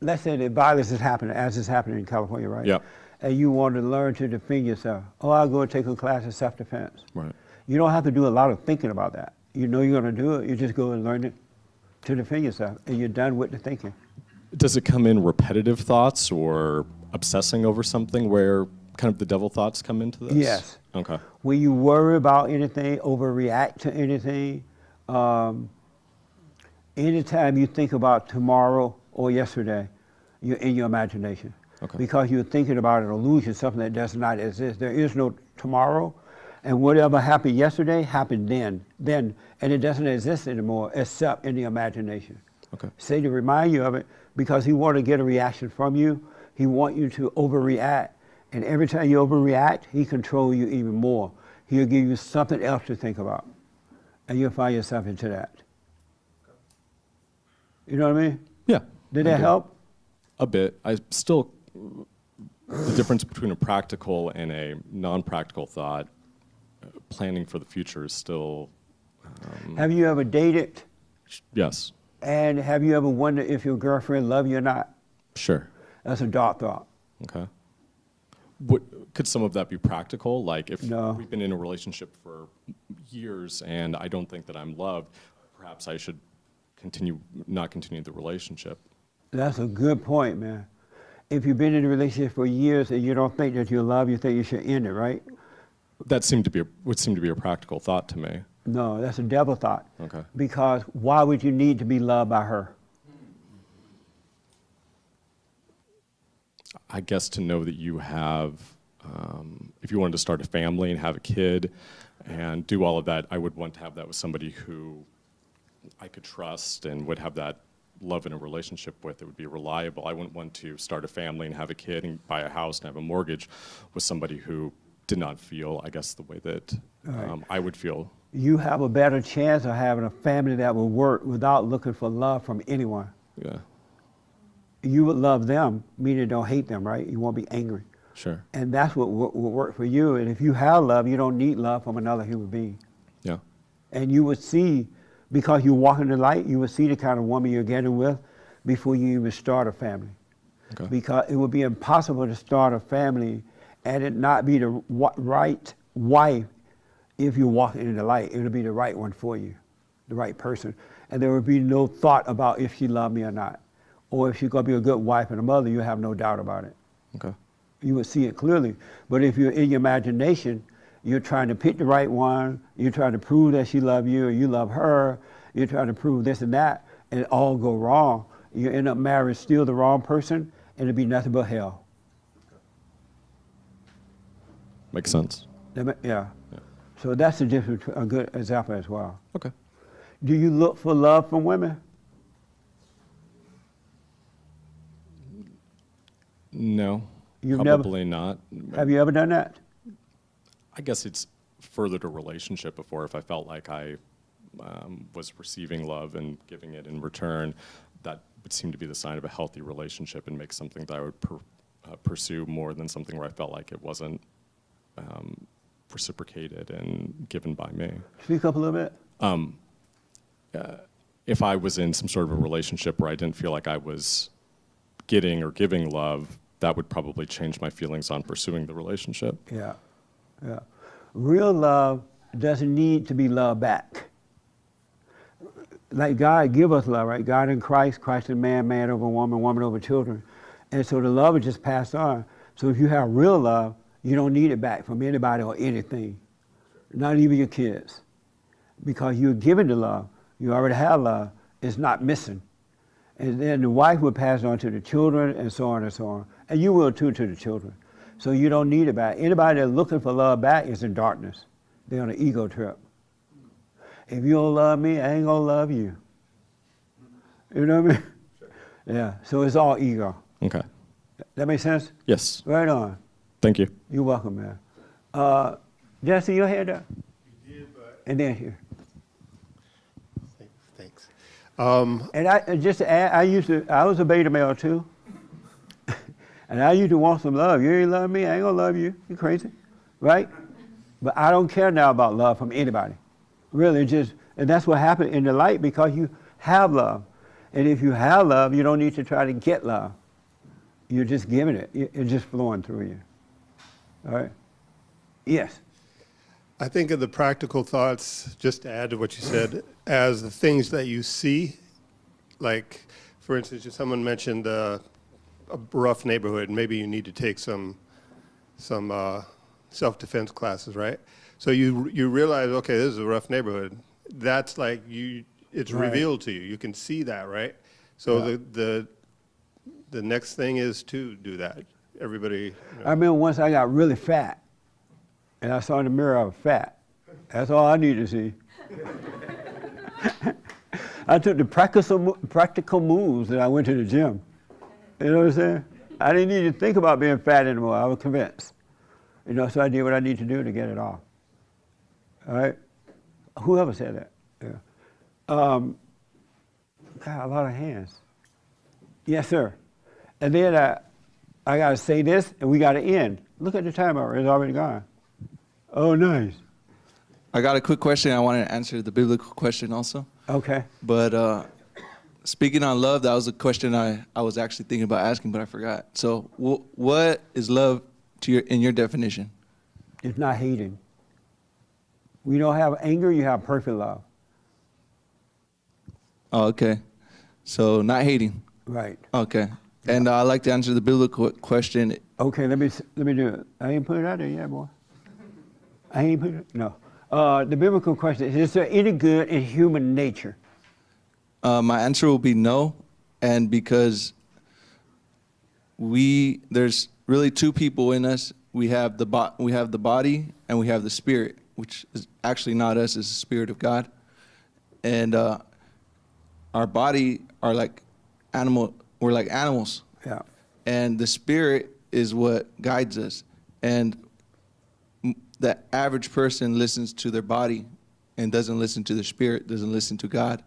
Let's say that violence is happening, as is happening in California, right? Yeah. And you want to learn to defend yourself. Oh, I'll go and take a class of self-defense. Right. You don't have to do a lot of thinking about that. You know you're going to do it. You just go and learn it to defend yourself, and you're done with the thinking. Does it come in repetitive thoughts or obsessing over something where kind of the devil thoughts come into this? Yes. Okay. When you worry about anything, overreact to anything, anytime you think about tomorrow or yesterday, you're in your imagination. Okay. Because you're thinking about an illusion, something that does not exist. There is no tomorrow, and whatever happened yesterday happened then, and it doesn't exist anymore except in the imagination. Okay. Say to remind you of it, because he wants to get a reaction from you. He wants you to overreact, and every time you overreact, he controls you even more. He'll give you something else to think about, and you'll find yourself into that. You know what I mean? Yeah. Did that help? A bit. I still, the difference between a practical and a non-practical thought, planning for the future is still... Have you ever dated? Yes. And have you ever wondered if your girlfriend loves you or not? Sure. That's a dark thought. Okay. Could some of that be practical? Like if we've been in a relationship for years and I don't think that I'm loved, perhaps I should not continue the relationship. That's a good point, man. If you've been in a relationship for years and you don't think that you're loved, you think you should end it, right? That would seem to be a practical thought to me. No, that's a devil thought. Okay. Because why would you need to be loved by her? I guess to know that you have, if you wanted to start a family and have a kid and do all of that, I would want to have that with somebody who I could trust and would have that love in a relationship with. It would be reliable. I wouldn't want to start a family and have a kid and buy a house and have a mortgage with somebody who did not feel, I guess, the way that I would feel. You have a better chance of having a family that will work without looking for love from anyone. Yeah. you would love them, meaning don't hate them, right? You won't be angry. Sure. And that's what will work for you. And if you have love, you don't need love from another human being. Yeah. And you would see, because you walk in the light, you would see the kind of woman you're getting with before you even start a family. Okay. Because it would be impossible to start a family and it not be the right wife if you walk in the light. It would be the right one for you, the right person. And there would be no thought about if she loved me or not. Or if she's going to be a good wife and a mother, you have no doubt about it. Okay. You would see it clearly. But if you're in your imagination, you're trying to pick the right one, you're trying to prove that she loves you or you love her, you're trying to prove this and that, and it all go wrong. You end up marrying still the wrong person, and it'll be nothing but hell. Makes sense. Yeah. So that's a good example as well. Okay. Do you look for love from women? No, You've probably not. Have you ever done that? I guess it's furthered a relationship before. If I felt like I was receiving love and giving it in return, that would seem to be the sign of a healthy relationship and make something that I would pursue more than something where I felt like it wasn't reciprocated and given by me. Speak up a little bit. If I was in some sort of a relationship where I didn't feel like I was getting or giving love, that would probably change my feelings on pursuing the relationship. Yeah, yeah. Real love doesn't need to be loved back. Like God give us love, right? God in Christ, Christ in man, man over woman, woman over children. And so the love is just passed on. So if you have real love, you don't need it back from anybody or anything, not even your kids. Because you're given the love, you already have love, it's not missing. And then the wife will pass it on to the children and so on and so on. And you will too to the children. So you don't need it back. Anybody that's looking for love back is in darkness. They're on an ego trip. If you don't love me, I ain't gonna love you. You know what I mean? Yeah, so it's all ego. Okay. That make sense? Yes. Right on. Thank you. You're welcome, man. Jesse, your hand up. You did, but... And then here. Thanks. And I just to add, I was a beta male too. And I used to want some love. You ain't love me, I ain't gonna love you. You crazy, right? But I don't care now about love from anybody. Really, and that's what happened in the light because you have love. And if you have love, you don't need to try to get love. You're just giving it. It's just flowing through you. All right? Yes. I think of the practical thoughts, just to add to what you said, as the things that you see. Like, for instance, if someone mentioned a rough neighborhood, maybe you need to take some self-defense classes, right? So you realize, okay, this is a rough neighborhood. That's like it's Right. revealed to you. You can see that, right? So Yeah. the next thing is to do that. Everybody. I remember once I got really fat, and I saw in the mirror I was fat. That's all I needed to see. I took the practical moves and I went to the gym. You know what I'm saying? I didn't need to think about being fat anymore. I was convinced. You know, so I did what I need to do to get it off. All right? Whoever said that. Yeah. God, a lot of hands. Yes, sir. And then I got to say this, and we got to end. Look at the timer. It's already gone. Oh, nice. I got a quick question. I want to answer the biblical question also. Okay. But speaking on love, that was a question I was actually thinking about asking, but I forgot. So what is love in your definition? It's not hating. We don't have anger, you have perfect love. Oh, okay. So not hating. Right. Okay. And I'd like to answer the biblical question. Okay, let me do it. I ain't put it out there yet, boy. I ain't put it, no. The biblical question is there any good in human nature? My answer will be no, and because there's really two people in us. We have the body and we have the spirit, which is actually not us, it's the Spirit of God. And our body are like we're like animals. Yeah. And the spirit is what guides us. And the average person listens to their body and doesn't listen to their spirit, doesn't listen to God.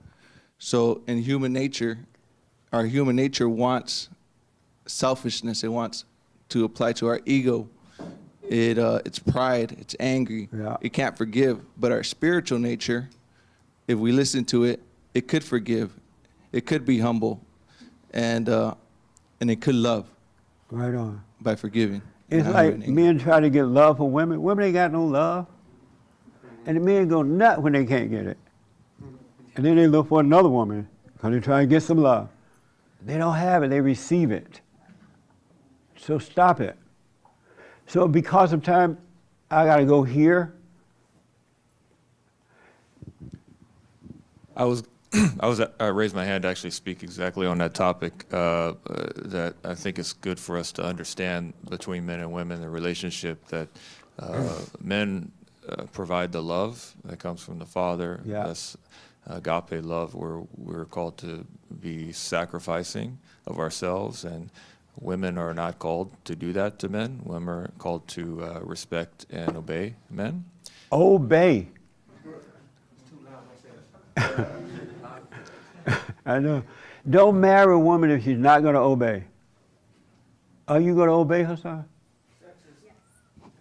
So in human nature, our human nature wants selfishness. It wants to apply to our ego. It's pride. It's angry. Yeah. It can't forgive. But our spiritual nature, if we listen to it, it could forgive. It could be humble, and it could love. Right on. By forgiving. It's like men try to get love for women. Women ain't got no love. And the men go nuts when they can't get it. And then they look for another woman because they try to get some love. They don't have it, they receive it. So stop it. So because of time, I got to go here. I raised my hand to actually speak exactly on that topic, that I think it's good for us to understand between men and women, the relationship that men provide the love that comes from the Father. Yeah. That's agape love, where we're called to be sacrificing of ourselves, and women are not called to do that to men. Women are called to respect and obey men. Obey. I know. Don't marry a woman if she's not going to obey. Are you going to obey her, son?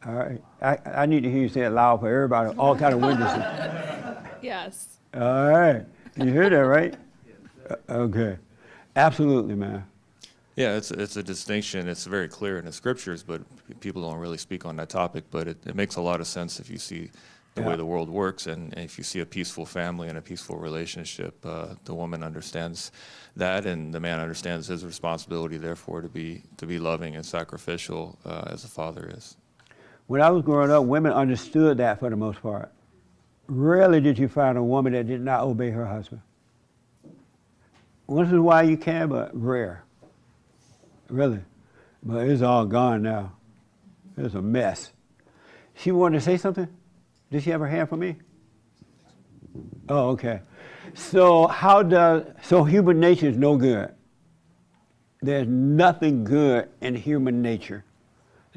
All right. I need to hear you say it loud for everybody, all kind of witnesses. Yes. All right. You hear that, right? Okay. Absolutely, man. Yeah, it's a distinction. It's very clear in the scriptures, but people don't really speak on that topic. But it makes a lot of sense if you see the way the world works, and if you see a peaceful family and a peaceful relationship. The woman understands that, and the man understands his responsibility, therefore, to be loving and sacrificial as a father is. When I was growing up, women understood that for the most part. Rarely did you find a woman that did not obey her husband. Once in a while you can, but rare. Really. But it's all gone now. It's a mess. She wanted to say something? Did she have her hand for me? Oh, okay. So human nature is no good. There's nothing good in human nature.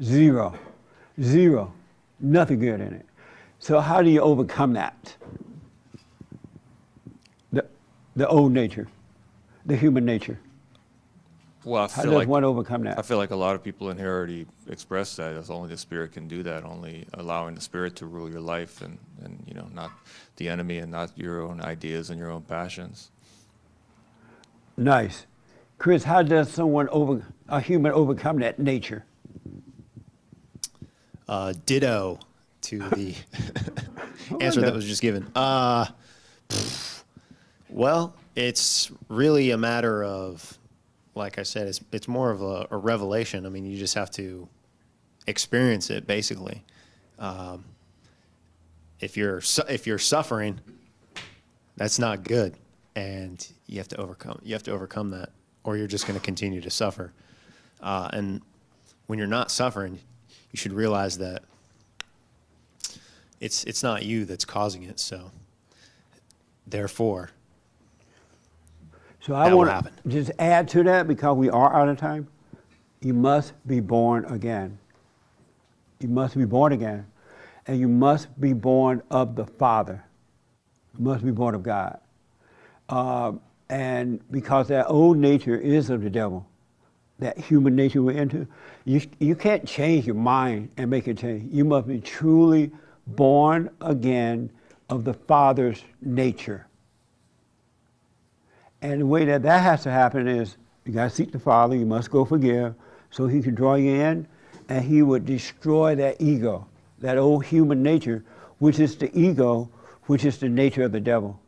Zero. Zero. Nothing good in it. So how do you overcome that? The old nature, the human nature. Well, How does one overcome that? I feel like a lot of people in here already expressed that. As only the Spirit can do that. Only allowing the Spirit to rule your life, and not the enemy, and not your own ideas and your own passions. Nice. Chris, how does a human overcome that nature? Ditto to the answer that was just given. Well, it's really a matter of, like I said, it's more of a revelation. I mean, you just have to experience it, basically. If you're suffering, that's not good, and you have to overcome that, or you're just going to continue to suffer. And when you're not suffering, you should realize that it's not you that's causing it. So, therefore, So I want to just add to that, because we are out of time. You must be born again. You must be born again. And you must be born of the Father. You must be born of God. And because that old nature is of the devil, that human nature we're into, you can't change your mind and make it change. You must be truly born again of the Father's nature. And the way that has to happen is you got to seek the Father, you must go forgive, so He can draw you in, and He would destroy that ego, that old human nature, which is the ego, which is the nature of the devil.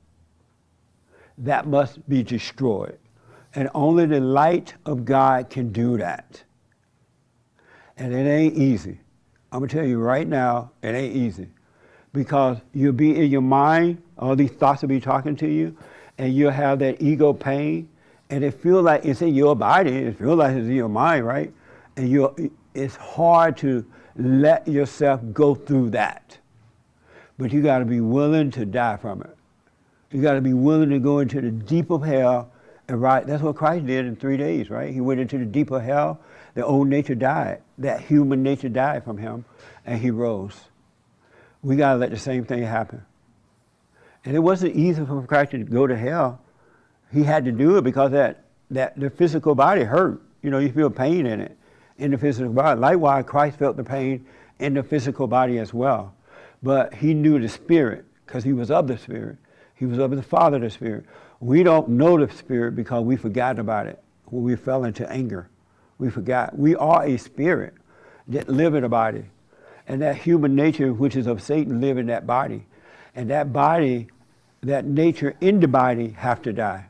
That must be destroyed. And only the light of God can do that. And it ain't easy. I'm going to tell you right now, it ain't easy. Because you'll be in your mind, all these thoughts will be talking to you, and you'll have that ego pain, and it feels like it's in your body, it feels like it's in your mind, right? And it's hard to let yourself go through that. But you got to be willing to die from it. You got to be willing to go into the deep of hell, and that's what Christ did in 3 days, right? He went into the deep of hell, the old nature died, that human nature died from Him, and He rose. We got to let the same thing happen. And it wasn't easy for Christ to go to hell. He had to do it because that the physical body hurt. you feel pain in it, in the physical body. Likewise, Christ felt the pain in the physical body as well. But he knew the Spirit because he was of the Spirit. He was of the Father of the Spirit. We don't know the Spirit because we forgot about it when we fell into anger. We forgot. We are a spirit that live in a body. And that human nature, which is of Satan, live in that body. And that body, that nature in the body have to die.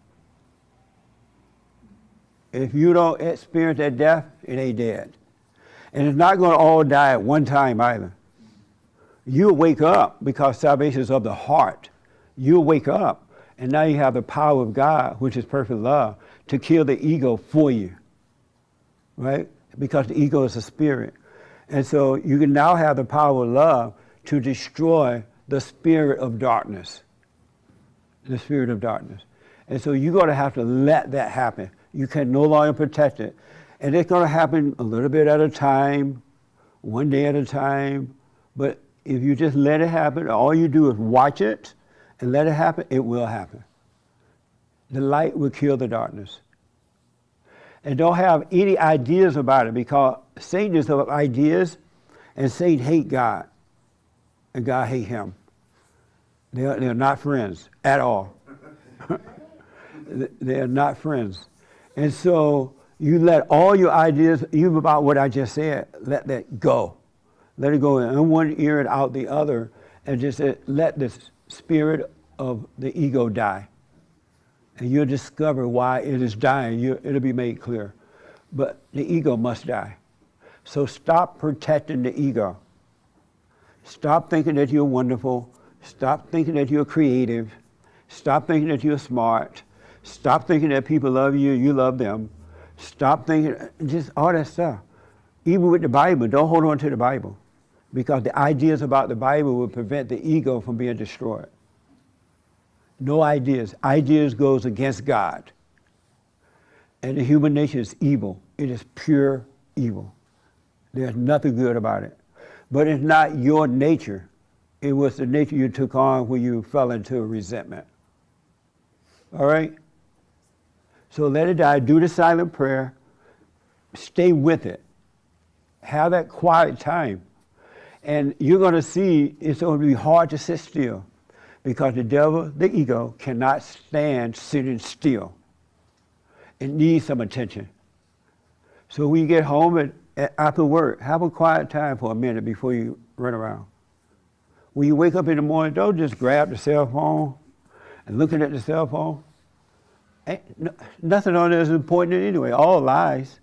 If you don't experience that death, it ain't dead. And it's not going to all die at one time either. You'll wake up because salvation is of the heart. You'll wake up, and now you have the power of God, which is perfect love, to kill the ego for you, right? Because the ego is a spirit. And so you can now have the power of love to destroy the spirit of darkness. The spirit of darkness. And so you're going to have to let that happen. You can no longer protect it. And it's going to happen a little bit at a time, one day at a time. But if you just let it happen, all you do is watch it and let it happen, it will happen. The light will kill the darkness. And don't have any ideas about it, because Satan is of ideas, and Satan hates God, and God hates him. They're not friends at all. They are not friends. And so you let all your ideas, even about what I just said, let that go. Let it go in one ear and out the other, and just let the spirit of the ego die. And you'll discover why it is dying. It'll be made clear. But the ego must die. So stop protecting the ego. Stop thinking that you're wonderful. Stop thinking that you're creative. Stop thinking that you're smart. Stop thinking that people love you, you love them. Stop thinking, just all that stuff. Even with the Bible, don't hold on to the Bible, because the ideas about the Bible will prevent the ego from being destroyed. No ideas. Ideas goes against God. And the human nature is evil. It is pure evil. There's nothing good about it. But it's not your nature. It was the nature you took on when you fell into resentment. All right? So let it die. Do the silent prayer. Stay with it. Have that quiet time. And you're going to see it's going to be hard to sit still, because the devil, the ego, cannot stand sitting still. It needs some attention. So when you get home and after work, have a quiet time for a minute before you run around. When you wake up in the morning, don't just grab the cell phone and looking at the cell phone. Nothing on there is important anyway, all lies.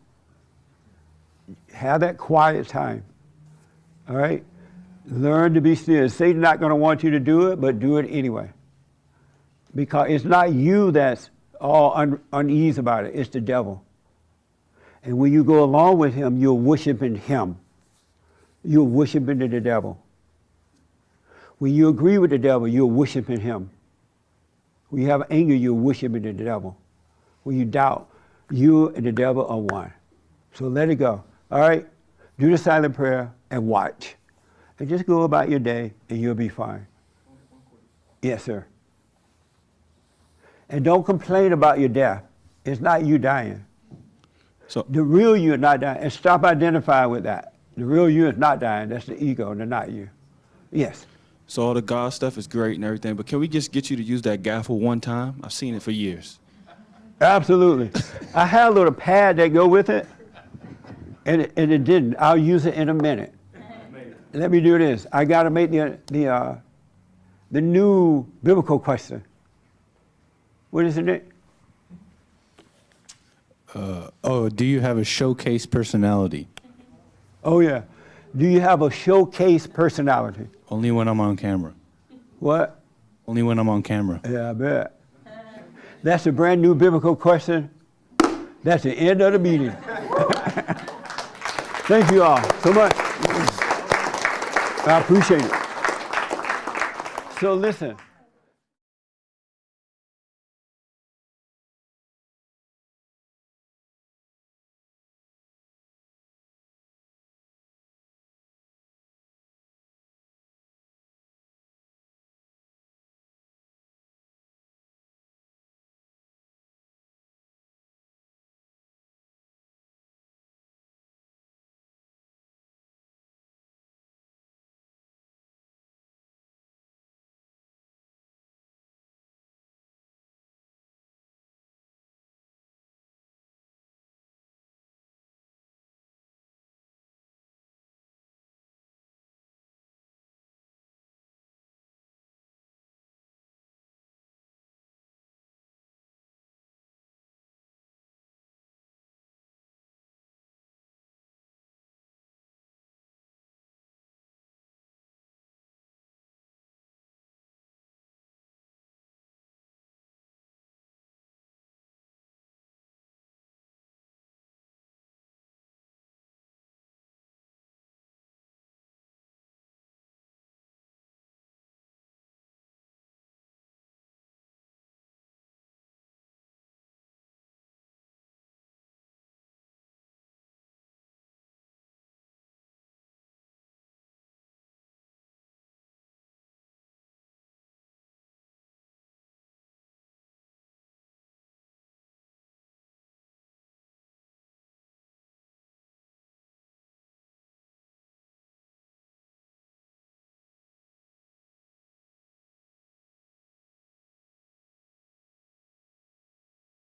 Have that quiet time, all right? Learn to be still. Satan's not going to want you to do it, but do it anyway. Because it's not you that's all uneasy about it, it's the devil. And when you go along with him, you're worshiping him. You're worshiping the devil. When you agree with the devil, you're worshiping him. When you have anger, you're worshiping the devil. When you doubt, you and the devil are one. So let it go. All right? Do the silent prayer and watch. And just go about your day and you'll be fine. Yes, sir. And don't complain about your death. It's not you dying. So the real you is not dying. And stop identifying with that. The real you is not dying. That's the ego, and not you. Yes. So all the God stuff is great and everything, but can we just get you to use that gavel one time? I've seen it for years. Absolutely. I had a little pad that go with it, and it didn't. I'll use it in a minute. Let me do this. I got to make the new biblical question. What is it? Do you have a showcase personality? Oh, yeah. Do you have a showcase personality? Only when I'm on camera. What? Only when I'm on camera. Yeah, I bet. That's a brand new biblical question. That's the end of the meeting. Thank you all so much. I appreciate it. So listen.